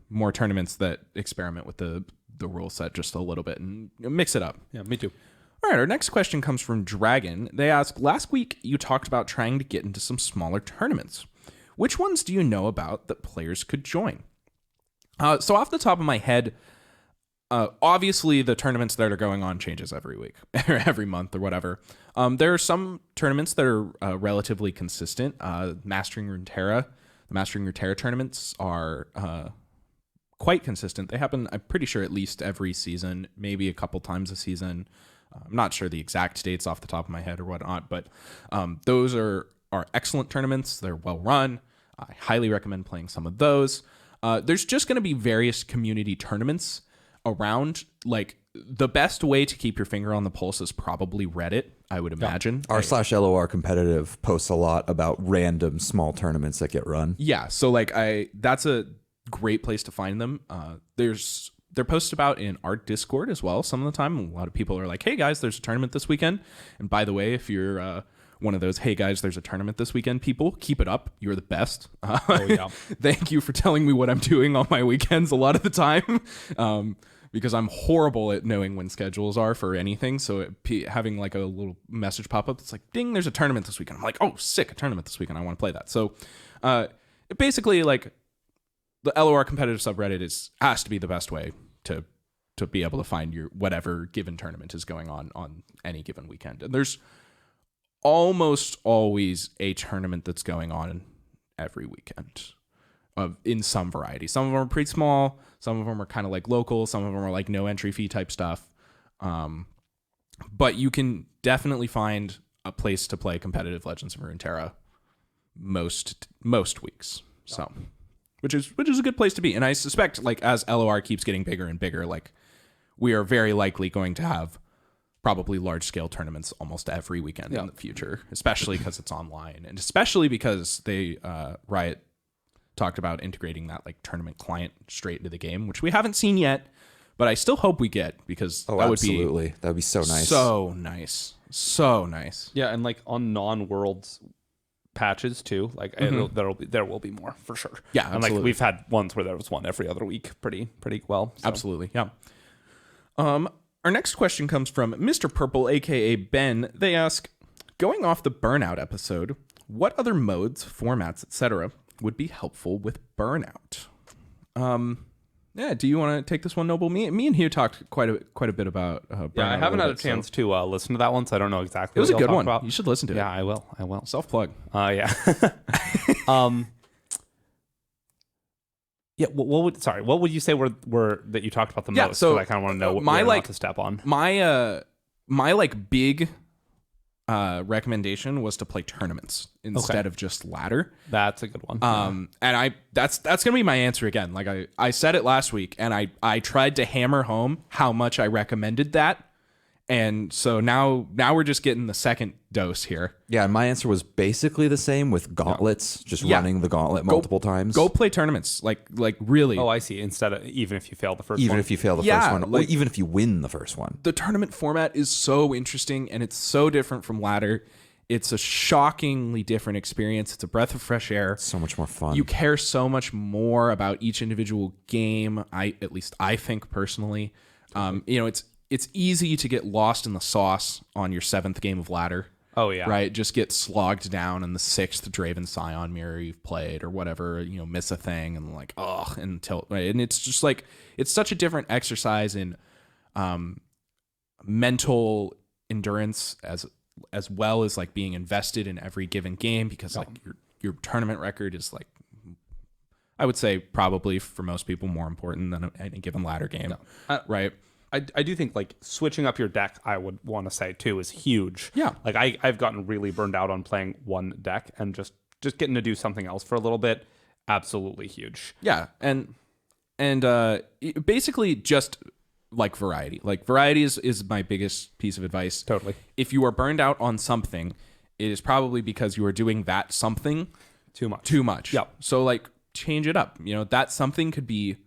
more tournaments that experiment with the rule set just a little bit and mix it up. Yeah, me too. All right, our next question comes from Dragon. They ask, last week you talked about trying to get into some smaller tournaments. Which ones do you know about that players could join? So off the top of my head, obviously the tournaments that are going on changes every week or every month or whatever. There are some tournaments that are relatively consistent. Mastering Runeterra. The Mastering Runeterra tournaments are quite consistent. They happen, I'm pretty sure, at least every season, maybe a couple times a season. I'm not sure the exact dates off the top of my head or whatnot, but those are excellent tournaments. They're well run. I highly recommend playing some of those. There's just going to be various community tournaments around. Like, the best way to keep your finger on the pulse is probably Reddit, I would imagine. R/LOR competitive posts a lot about random small tournaments that get run. Yeah, so like that's a great place to find them. They're posted about in our Discord as well. Some of the time, a lot of people are like, "Hey guys, there's a tournament this weekend." And by the way, if you're one of those, "Hey guys, there's a tournament this weekend," people, keep it up. You're the best. Thank you for telling me what I'm doing on my weekends a lot of the time. Because I'm horrible at knowing when schedules are for anything. So having like a little message pop up, it's like, ding, there's a tournament this weekend. I'm like, oh, sick, a tournament this weekend. I want to play that. So basically, like, the LOR competitive subreddit has to be the best way to be able to find your whatever given tournament is going on any given weekend. And there's almost always a tournament that's going on every weekend. In some variety. Some of them are pretty small. Some of them are kind of like local. Some of them are like no entry fee type stuff. But you can definitely find a place to play competitive Legends of Runeterra most weeks. So, which is a good place to be. And I suspect, like, as LOR keeps getting bigger and bigger, like, we are very likely going to have probably large scale tournaments almost every weekend in the future, especially because it's online, and especially because they Riot talked about integrating that like tournament client straight into the game, which we haven't seen yet, but I still hope we get, because that would be so nice. So nice. Yeah, and like on non-worlds patches too, like there will be more for sure. Yeah, and absolutely. like we've had ones where there was one every other week pretty well. So. Absolutely. Yeah. Our next question comes from Mr. Purple, aka Ben. They ask, going off the Burnout episode, what other modes, formats, etc. would be helpful with Burnout? Yeah, do you want to take this one, Noble? Me and Hugh talked quite a bit about Burnout. Yeah, I haven't had a chance to listen to that one, so I don't know exactly. It was what a good one. About. You should listen to it. Yeah, I will. Self-plug. Yeah. Yeah. What would you say were that you talked about the most? Yeah, so I kind of want to know what my not to step on. My like big recommendation was to play tournaments instead of just ladder. That's a good one. And that's gonna be my answer again. Like I said it last week, and I tried to hammer home how much I recommended that, and so now we're just getting the second dose here. Yeah, and my answer was basically the same with gauntlets, just running the gauntlet multiple times. Go play tournaments, like really. Oh, I see. Instead of even if you fail the first one. Even if you fail the first one, or even if you win the first one. The tournament format is so interesting, and it's so different from ladder. It's a shockingly different experience. It's a breath of fresh air. So much more fun. You care so much more about each individual game. At least I think personally, it's easy to get lost in the sauce on your 7th game of ladder. Oh yeah, right. Just get slogged down in the 6th Draven Scion mirror you've played or whatever. Miss a thing and like until right. And it's just like it's such a different exercise in mental endurance as well as like being invested in every given game, because like your tournament record is like, I would say probably for most people more important than any given ladder game, right? I do think like switching up your deck, I would want to say too, is huge. Yeah. Like I've gotten really burned out on playing one deck, and just getting to do something else for a little bit, absolutely huge. Yeah. And basically just like variety. Like variety is my biggest piece of advice. Totally. If you are burned out on something, it is probably because you are doing that something too much. Yeah. So like change it up. That something could be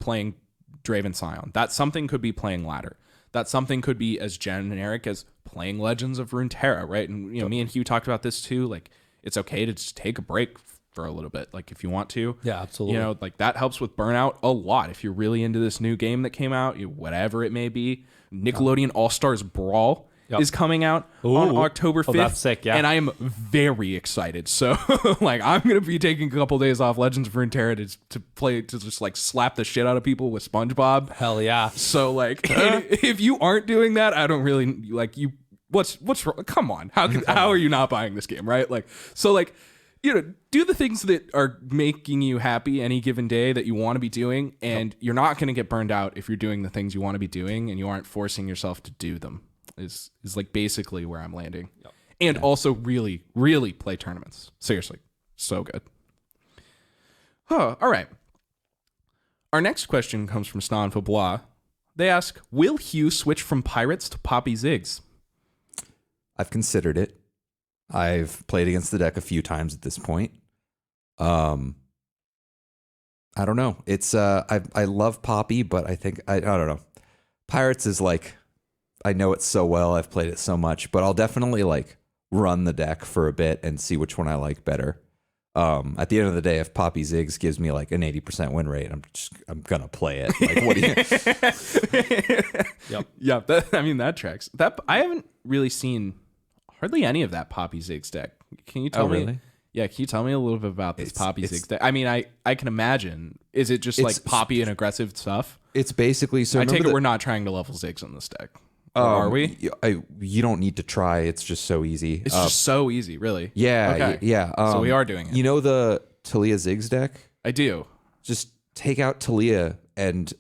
playing Draven Scion. That something could be playing ladder. That something could be as generic as playing Legends of Runeterra, right? And me and Hugh talked about this too. Like it's okay to just take a break for a little bit, like if you want to. Yeah, absolutely. Like that helps with burnout a lot. If you're really into this new game that came out, whatever it may be, Nickelodeon All-Stars Brawl is coming out on October 5th. That's sick, yeah. And I am very excited. So like I'm going to be taking a couple days off Legends of Runeterra to just like slap the shit out of people with SpongeBob. Hell yeah. So like if you aren't doing that, I don't really like you. What's wrong? Come on. How are you not buying this game, right? Like, so like, do the things that are making you happy any given day that you want to be doing. And you're not going to get burned out if you're doing the things you want to be doing and you aren't forcing yourself to do them is like basically where I'm landing. Yep. And also really, really play tournaments. Seriously. So good. All right. Our next question comes from Stan Fablois. They ask, will Hugh switch from Pirates to Poppy Ziggs? I've considered it. I've played against the deck a few times at this point. I don't know. It's I love Poppy, but I think I don't know. Pirates is like, I know it so well. I've played it so much, but I'll definitely like run the deck for a bit and see which one I like better. At the end of the day, if Poppy Ziggs gives me like an 80% win rate, I'm gonna play it. Like, what do you? Yep. Yeah. That tracks. I haven't really seen hardly any of that Poppy Ziggs deck. Can you tell me? Really? Yeah, can you tell me a little bit about this Poppy Ziggs deck? I mean, I can imagine. Is it just like Poppy and aggressive stuff? It's basically so. I take it we're not trying to level Ziggs on this deck. Or are we? You don't need to try. It's just so easy. It's just so easy, really. Yeah, Okay. yeah. So we are doing it. You know the Talia Ziggs deck? I do. Just take out Talia and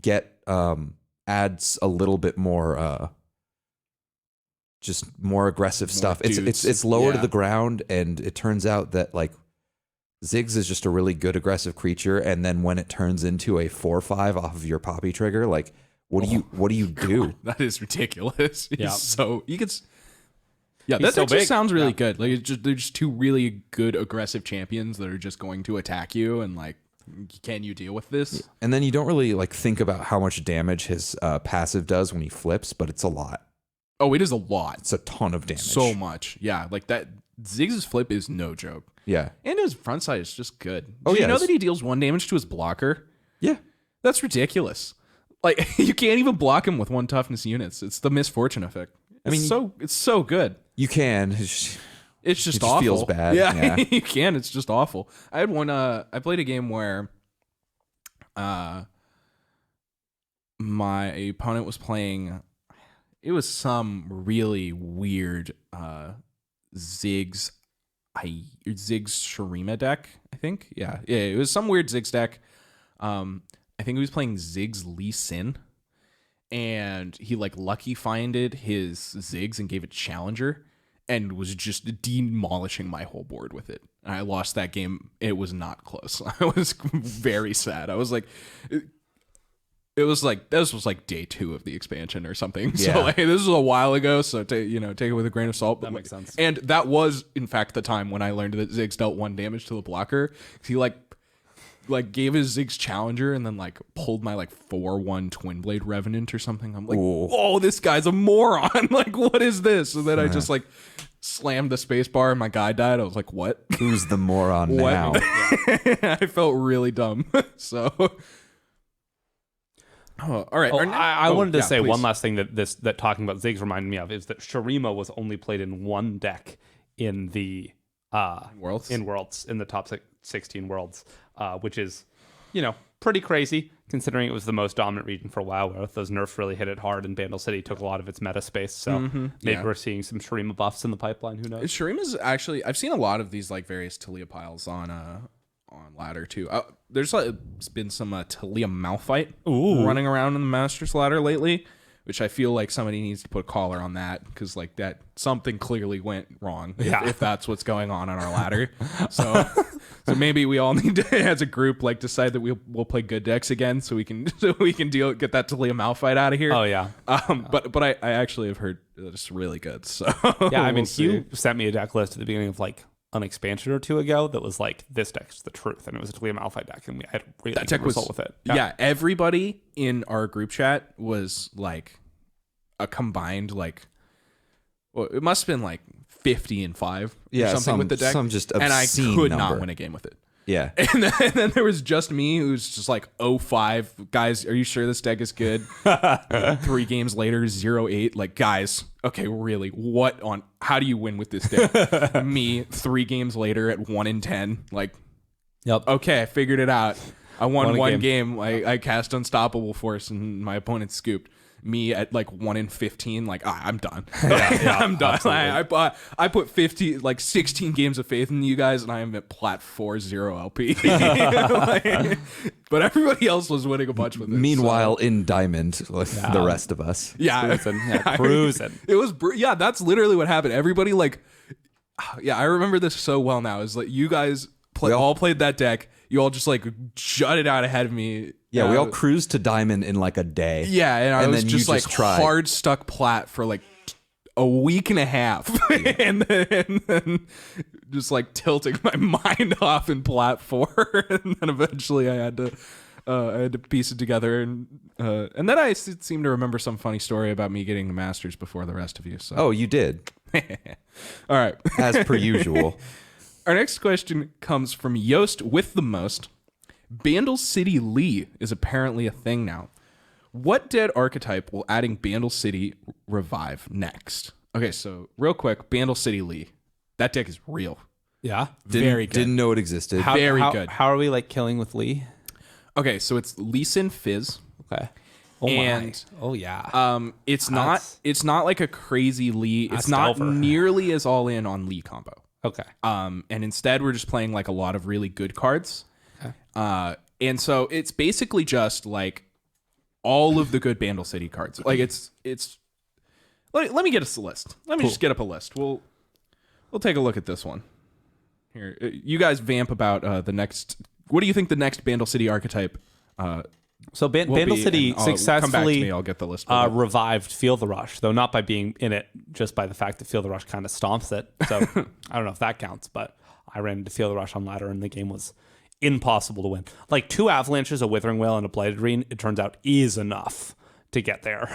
get adds a little bit more just more aggressive stuff. dudes. It's lower to Yeah. the ground, and it turns out that like Ziggs is just a really good aggressive creature, and then when it turns into a 4/5 off of your Poppy trigger, like what do you do? That is ridiculous. Yeah. So you could. Yeah, He's that so just big. sounds really Yeah. good. Like they're just two really good aggressive champions that are just going to attack you, and like, can you deal with this? And then you don't really like think about how much damage his passive does when he flips, but it's a lot. Oh, it is a lot. It's a ton of damage. So much. Yeah, like that. Ziggs' flip is no joke, Yeah. and his front side is just good. Oh, Do you yeah, know it's- that he deals 1 damage to his blocker? Yeah. That's ridiculous. Like you can't even block him with 1 toughness units. It's the misfortune effect. It's so good. You can. It's just It just awful. feels bad, Yeah, yeah. you can. It's just awful. I had one. I played a game where, my opponent was playing. It was some really weird Ziggs Shurima deck. I think. Yeah. It was some weird Ziggs deck. I think he was playing Ziggs Lee Sin. And he like lucky finded his Ziggs and gave it Challenger and was just demolishing my whole board with it. And I lost that game. It was not close. I was very sad. I was like, it was like, this was like day 2 of the expansion or something. Yeah. So like, this was a while ago. So take it with a grain of salt. That makes sense. And that was in fact the time when I learned that Ziggs dealt 1 damage to the blocker. He like gave his Ziggs Challenger and then like pulled my like 4/1 Twin Blade Revenant or something. I'm like, Ooh. oh, this guy's a moron. Like, what is this? And then I just like slammed the space bar and my guy died. I was like, what? Who's the moron What? now? I felt really dumb. So, all right. Oh, I wanted to say please. one last thing that talking about Ziggs reminded me of is that Shurima was only played in 1 deck in the Worlds? in the top 16 worlds, which is, pretty crazy considering it was the most dominant region for a while. Where those nerfs really hit it hard, and Bandle City took a lot of its meta space. So maybe yeah. we're seeing some Shurima buffs in the pipeline. Who knows? Shurima's actually, I've seen a lot of these like various Talia piles on ladder too. There's been some Talia Malphite running around in the Masters ladder lately, which I feel like somebody needs to put a collar on that because like that something clearly went wrong if that's what's going on our ladder. So maybe we all need to as a group like decide that we'll play good decks again so we can get that Talia Malphite out of here. Oh yeah. But I actually have heard that it's really good. So Yeah, I mean, we'll see. Hugh sent me a deck list at the beginning of like an expansion or 2 ago that was like, this deck's the truth, and it was a Talia Malphite deck, and we had a really That good deck was result with it. Yeah, everybody in our group chat was like a combined like, well, it must have been like 50-5 or Yeah, something with the deck. some just and I obscene could number. not win a game with it. Yeah. And then there was just me who's just like 0-5. Guys, are you sure this deck is good? 3 games later, 0-8. Like, guys, okay, really, how do you win with this deck? Me, 3 games later at 1-10. Like, Yep. okay, I figured it out. I won Won a one game. I cast Unstoppable Force and my opponent scooped. Me at like 1-15, like I'm done. I'm done. I put 16 games of faith in you guys, and I am at plat 4-0 LP. But everybody else was winning a bunch with it. Meanwhile, in Diamond, with the rest of us. Cruising. It was that's literally what happened. Everybody like, I remember this so well now. Is like you guys all played that deck. you all just like jutted out ahead of me. Yeah, we all cruised to diamond in like a day. Yeah, and I was then just you like just tried. hard stuck plat for like a week and a half, and then just like tilting my mind off in plat 4, and then eventually I had to piece it together, and then I seem to remember some funny story about me getting the Masters before the rest of you. So Oh, you did, all right. as per usual. Our next question comes from Yost with the most. Bandle City Lee is apparently a thing now. What dead archetype will adding Bandle City revive next? Okay, so real quick, Bandle City Lee. That deck is real. Yeah. Very good. Didn't know it existed. Very good. How are we like killing with Lee? Okay, so it's Lee Sin Fizz. Okay. Oh And, my. Oh yeah. It's That's- not like a crazy Lee. It's That's not Delver. nearly as all in on Lee combo. Okay. And instead we're just playing like a lot of really good cards. Okay. And so it's basically just like all of the good Bandle City cards. Like it's let me get us a list. Let me just get up a list. We'll take a look at this one. Here. You guys vamp about the next. What do you think the next Bandle City archetype So will Bandle be? And Come back to successfully me. I'll get the list. revived Feel the Rush, though not by being in it, just by the fact that Feel the Rush kind of stomps it. So I don't know if that counts, but I ran into Feel the Rush on ladder and the game was impossible to win. Like 2 Avalanches, a Withering Wail, and a Blighted Green, it turns out is enough to get there.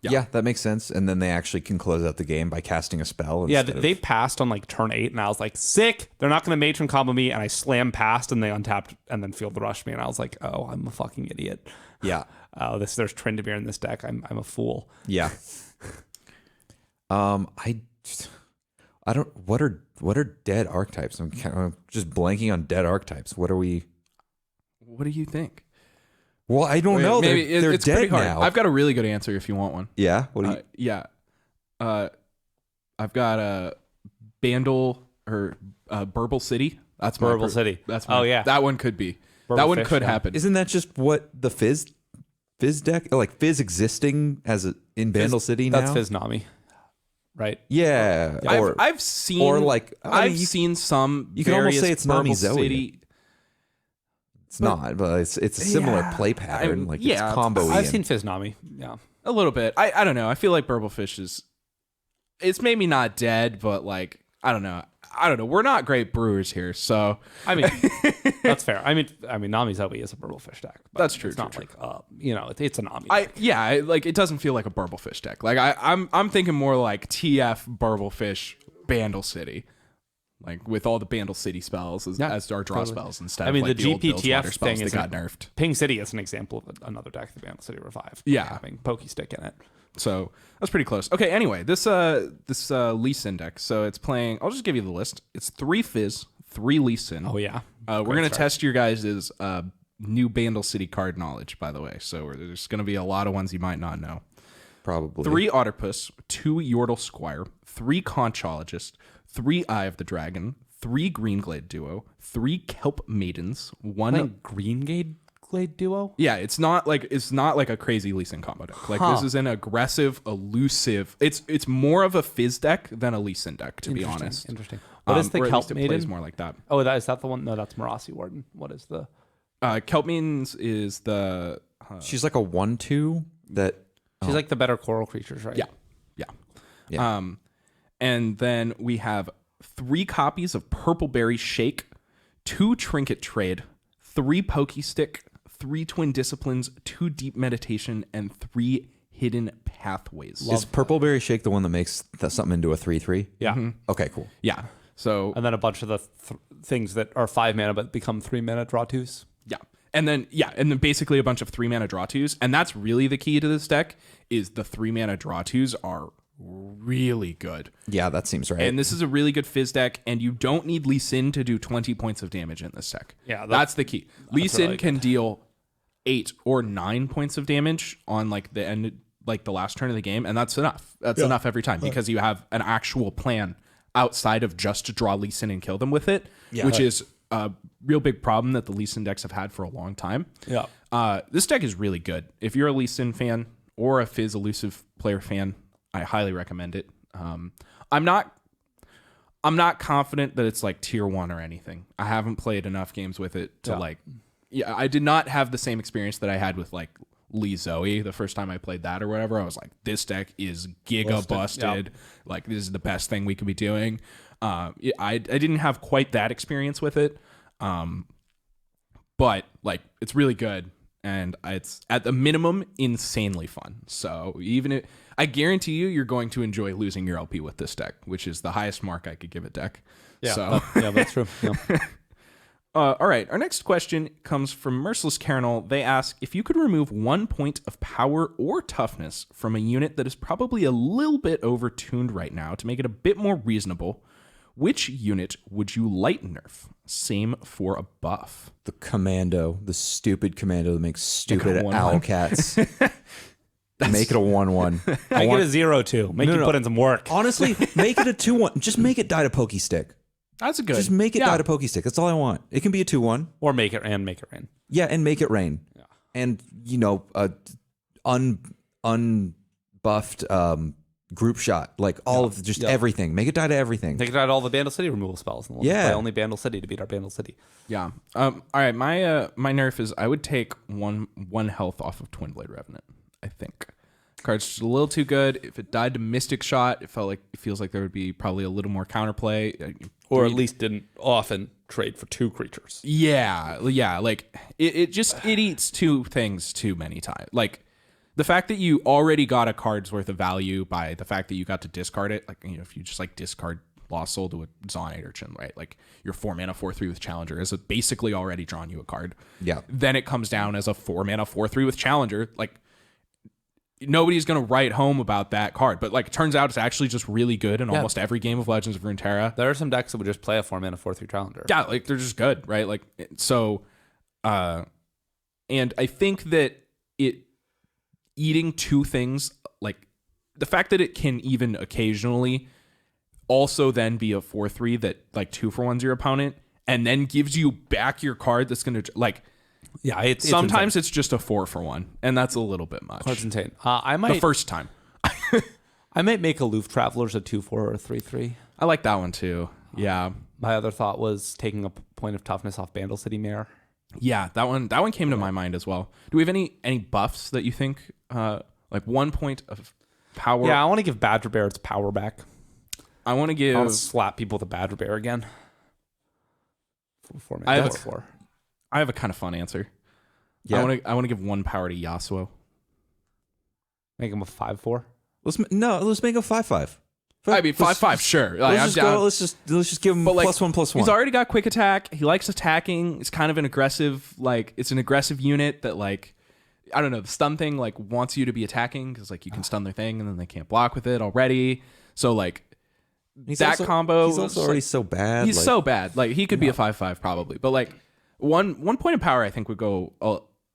Yeah, that makes sense. And then they actually can close out the game by casting a spell. Yeah, instead of- they passed on like turn 8, and I was like, sick. They're not going to matron combo me, and I slammed past, and they untapped and then Feel the Rush me, and I was like, oh, I'm a fucking idiot. Yeah. Oh, there's Tryndamere in this deck. I'm a fool. Yeah. I don't. What are dead archetypes? I'm just blanking on dead archetypes. What are we? What do you think? Well, I don't know. Maybe They're it's pretty dead hard. now. I've got a really good answer if you want one. Yeah. What do you? Yeah. I've got a Bandle or Burble City. That's my Burble City. That's Oh, yeah. That one could be. Burble that one Fish, could yeah. happen. Isn't that just what the Fizz deck, like Fizz existing as in Bandle City now? That's Fiznami, right? Yeah. Or I've seen or like I mean, I've seen some. you can almost various say it's Burble Nami Zoe. City. it's not, but it's a similar Yeah, play pattern. Like yeah, it's combo. I've seen Fiznami. Yeah. A little bit. I don't know. I feel like Burblefish is. It's maybe not dead, but like I don't know. We're not great brewers here, so I mean, that's fair. I mean, Nami Zoe is a Burblefish deck. But That's true, It's true, not true. like it's a Nami. like it doesn't feel like a Burblefish deck. Like I'm thinking more like TF Burblefish Bandle City, like with all the Bandle City spells as our draw spells instead. I mean, of like the old Bilgewater GPTF spells thing that is got nerfed. Ping City is an example of another deck that Bandle City revived. Yeah. having Pokestick in it. So that's pretty close. Okay, anyway, this Lee Sin deck. So it's playing. I'll just give you the list. It's 3 Fizz, 3 Lee Sin. Oh yeah. We're gonna test your guys' new Bandle City card knowledge, by the way. So there's gonna be a lot of ones you might not know. probably 3 Otterpus, 2 Yordle Squire, 3 Conchologist, 3 Eye of the Dragon, 3 Greenglade Duo, 3 Kelp Maidens, 1 Playing Green Glade Duo. Yeah, it's not like a crazy Lee Sin combo deck. Like this is an aggressive, elusive. It's more of a Fizz deck than a Lee Sin deck, to be honest. Interesting. What is the or at Kelp least it Maiden? plays more like that. Oh, is that the one? No, that's Marasi Warden. What is the? Kelp Maidens is the she's like a 1/2 that. She's like the better coral creatures, right? yeah. And then we have 3 copies of Purpleberry Shake, 2 Trinket Trade, 3 Pokestick, 3 Twin Disciplines, 2 Deep Meditation, and 3 Hidden Pathways. Is Purpleberry Shake the one that makes something into a 3/3? Yeah. Okay, cool. Yeah. So And then a bunch of the things that are 5 mana but become 3 mana draw 2s. yeah. And then basically a bunch of 3 mana draw 2s, and that's really the key to this deck is the 3 mana draw 2s are really good. Yeah, that seems right. And this is a really good Fizz deck, and you don't need Lee Sin to do 20 points of damage in this deck. Yeah, that's the key. Lee Sin really can deal 8 or 9 points of damage on like the end, like the last turn of the game, and that's enough. That's enough every time because you have an actual plan outside of just to draw Lee Sin and kill them with it, which is a real big problem that the Lee Sin decks have had for a long time. Yeah. This deck is really good. If you're a Lee Sin fan or a Fizz elusive player fan, I highly recommend it. I'm not I'm not confident that it's like tier 1 or anything. I haven't played enough games with it to I did not have the same experience that I had with like Lee Zoe the first time I played that or whatever. I was like, this deck is giga busted. Yep. Like, this is the best thing we could be doing. I didn't have quite that experience with it. But like, it's really good. And it's at the minimum insanely fun. So I guarantee you're going to enjoy losing your LP with this deck, which is the highest mark I could give a deck. Yeah, so. That's true. Yeah. All right. Our next question comes from Merciless Carinal. They ask, if you could remove 1 point of power or toughness from a unit that is probably a little bit overtuned right now to make it a bit more reasonable, which unit would you light nerf? Same for a buff. The commando, the stupid commando that makes stupid owl cats. Make it a 1/1. Make it a 0/2. Make you put in some work. Honestly, make it a 2/1. Just make it die to Pokey Stick. That's a good. Just make it die to Pokey Stick. That's all I want. It can be a 2/1. Or make it rain. Yeah, and make it rain. Yeah. And, unbuffed group shot. Like all of just everything. Make it die to everything. Make it die to all the Bandle City removal spells. And we'll play only Bandle City to beat our Bandle City. Yeah. All right. My nerf is I would take one health off of Twin Blade Revenant, I think. Card's just a little too good. If it died to Mystic Shot, it feels like there would be probably a little more counterplay. Or at least didn't often trade for 2 creatures. Yeah. Like it eats 2 things too many times. Like the fact that you already got a card's worth of value by the fact that you got to discard it. Like, if you just like discard Lost Soul to a Zonite Urchin, right? Like your 4-mana 4/3 with Challenger is basically already drawn you a card. Yeah. Then it comes down as a 4-mana 4/3 with Challenger. Like, nobody's going to write home about that card, but like it turns out it's actually just really good in almost every game of Legends of Runeterra. There are some decks that would just play a 4-mana 4/3 Challenger. Yeah, like they're just good, right? Like, so and I think that it eating 2 things, like the fact that it can even occasionally also then be a 4/3 that like 2-for-1's your opponent and then gives you back your card that's going to like. Yeah, it's sometimes it's just a 4-for-1, and that's a little bit much. That's insane. I might the first time. I might make Aloof Travelers a 2/4 or 3/3. I like that one too. Yeah. My other thought was taking a point of toughness off Bandle City Mare. Yeah, that one came to my mind as well. Do we have any buffs that you think like 1 point of power? Yeah, I want to give Badger Bear its power back. I want to slap people with a Badger Bear again. I have a kind of fun answer. Yeah. I want to give 1 power to Yasuo. Make him a 5/4. Let's make a 5/5. I mean 5/5, sure. Like, let's just give him +1/+1. He's already got quick attack. He likes attacking. It's kind of an aggressive, like it's an aggressive unit that like I don't know, the stun thing like wants you to be attacking because like you can stun their thing and then they can't block with it already. So like combo. He's also already so bad. He's so bad. Like he could be a 5/5 probably, but like one point of power I think would go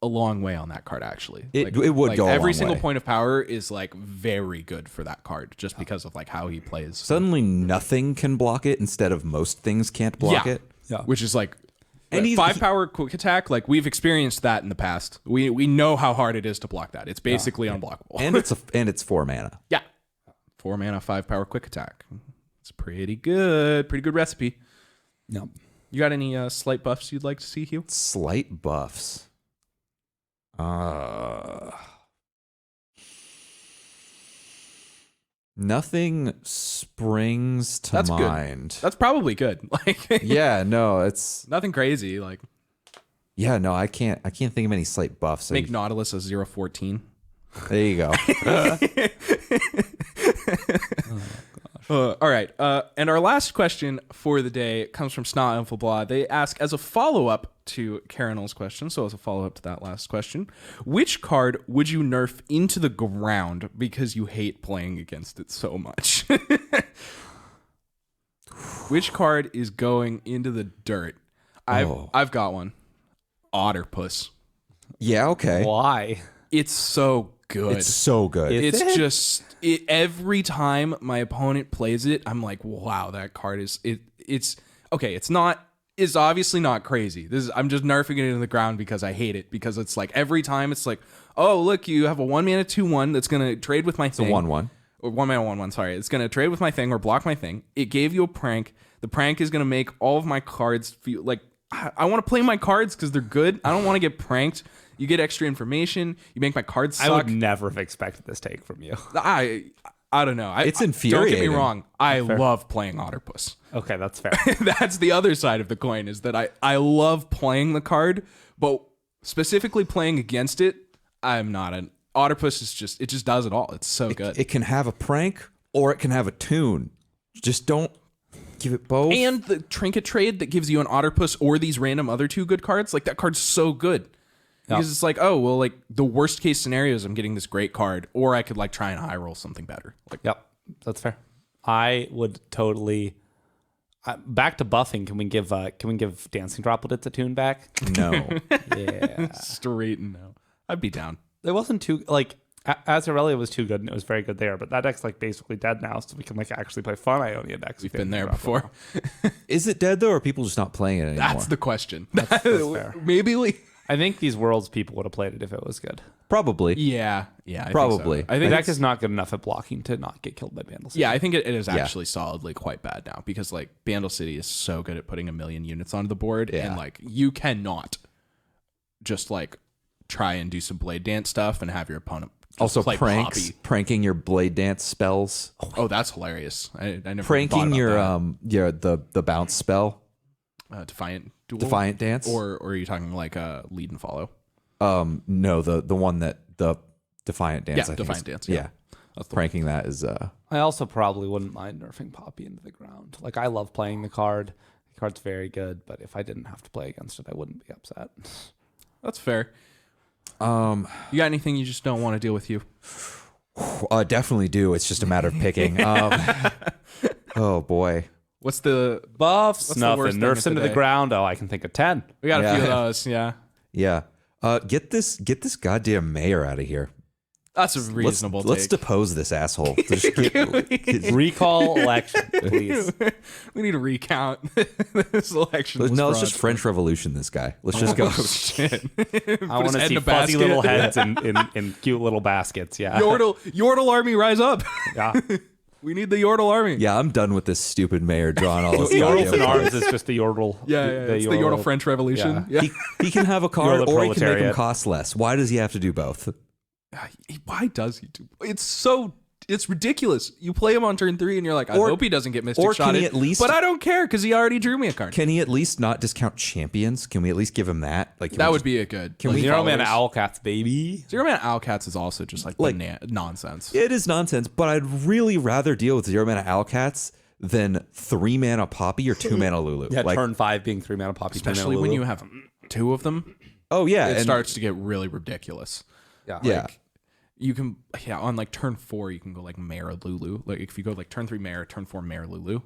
a long way on that card actually. It would go every single point of power is like very good for that card just because of like how he plays. Suddenly nothing can block it instead of most things can't block it. Yeah. Which is like and 5 power quick attack, like we've experienced that in the past. We know how hard it is to block that. It's basically unblockable. And it's 4 mana. Yeah. 4 mana, 5 power quick attack. It's pretty good. Pretty good recipe. Yep. You got any slight buffs you'd like to see, Hugh? Slight buffs. Nothing springs to mind. Good. That's probably good. Like yeah, no, it's nothing crazy. Like no, I can't think of any slight buffs. Make Nautilus a 0/14. There you go. All right. And our last question for the day comes from Snot and Fabla. They ask, as a follow-up to Carinal's question, so as a follow-up to that last question, which card would you nerf into the ground because you hate playing against it so much? Which card is going into the dirt? I've got one. Otterpuss. Yeah, okay. Why? It's so good. It's so good. It's just every time my opponent plays it, I'm like, wow, that card is it's okay. It's obviously not crazy. I'm just nerfing it into the ground because I hate it. Because it's like every time it's like, oh look, you have a 1 mana 2/1 that's gonna trade with my thing. It's a 1/1. or 1-mana 1/1. Sorry, it's gonna trade with my thing or block my thing. It gave you a prank. The prank is gonna make all of my cards feel like I want to play my cards because they're good. I don't want to get pranked. You get extra information. You make my cards suck. I would never have expected this take from you. I don't know. It's infuriating. Don't get me wrong. I love playing Otterpuss. Okay, that's fair. That's the other side of the coin, is that I love playing the card, but specifically playing against it, I'm not an Otterpuss. It just does it all. It's so good. It can have a prank or it can have a tune. Just don't give it both. And the trinket trade that gives you an Otterpuss or these random other 2 good cards, like that card's so good. Because it's like, oh, well, like the worst case scenario is I'm getting this great card, or I could like try and high roll something better. Like, Yep, that's fair. I would totally. Back to buffing. Can we give Dancing Droplets a tune back? No. Yeah, straight no. I'd be down. it wasn't too like Azarelia was too good and it was very good there, but that deck's like basically dead now, so we can like actually play fun Ionia decks. We've been there before. Is it dead though, or are people just not playing it anymore? That's the question. That's fair. Maybe. I think these Worlds people would have played it if it was good. Probably. Yeah. I Probably. Think so. I The think deck is not good enough at blocking to not get killed by Bandle City. Yeah, I think it is actually solidly quite bad now, because like Bandle City is so good at putting 1,000,000 units onto the board, and like you cannot just like try and do some Blade Dance stuff and have your opponent just Also play pranks, Poppy. pranking your Blade Dance spells. Oh, that's hilarious. I never Pranking thought your the bounce spell. about that. Defiant Duel? Defiant Dance. or are you talking like lead and follow? No, the one that the Defiant Dance. Yeah, I think Defiant is- Dance, Yeah, yeah. That's the pranking that is. I also probably wouldn't mind nerfing Poppy into the ground. Like, I love playing the card. The card's very good, but if I didn't have to play against it, I wouldn't be upset. That's fair. You got anything you just don't want to deal with you? Definitely do. It's just a matter of picking. Oh boy. What's the Buffs, the nothing. worst thing Nerfs of into the the day? ground. Oh, I can think of 10. We got a few of Yeah. those, yeah. Yeah. Get this goddamn mayor out of here. That's a reasonable Let's take. depose this asshole. Just Recall election, please. We need to recount this election. no, let's just French Revolution this guy. Let's just go. Shit. I want to head see in a fuzzy basket. little heads in cute little baskets. Yeah. Yordle army, rise up. Yeah. We need the Yordle army. Yeah, I'm done with this stupid mayor drawing all this. Yordle goddamn in cards. arms is just the Yordle. It's the Yordle French Revolution. Yeah. He can have a card, You're the or he can make him proletariat. cost less. Why does he have to do both? Why does he do? It's ridiculous. You play him on turn 3 and you're like, I Or- hope he doesn't get Mystic or can Shotted. he at least- But I don't care because he already drew me a card. Can he at least not discount champions? Can we at least give him that? Like That would be a good. Can we- Zero Mana followers. Owlcats, baby. Zero Man Owlcats is also just like nonsense. It is nonsense, but I'd really rather deal with 0 mana Owlcats than 3 mana Poppy or 2 mana Lulu. Yeah, like, turn 5 being 3 mana Poppy. 2 mana Especially when Lulu. you have 2 of them, oh yeah, it and starts to get really ridiculous. Yeah. yeah. You can, on like turn 4, you can go like Mare Lulu. Like if you go like turn 3 Mare, turn 4 Mare Lulu.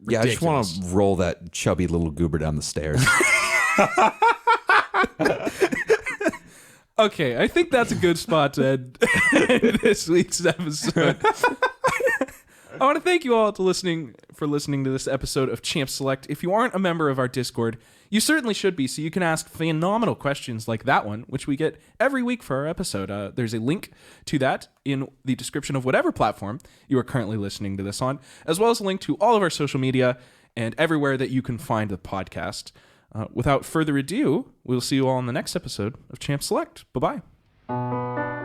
Yeah, I just want to roll that chubby little goober down the stairs. Okay, I think that's a good spot to end this week's episode. I want to thank you all for listening to this episode of Champ Select. If you aren't a member of our Discord, you certainly should be, so you can ask phenomenal questions like that one, which we get every week for our episode. There's a link to that in the description of whatever platform you are currently listening to this on, as well as a link to all of our social media and everywhere that you can find the podcast. Without further ado, we'll see you all in the next episode of Champ Select. Bye-bye.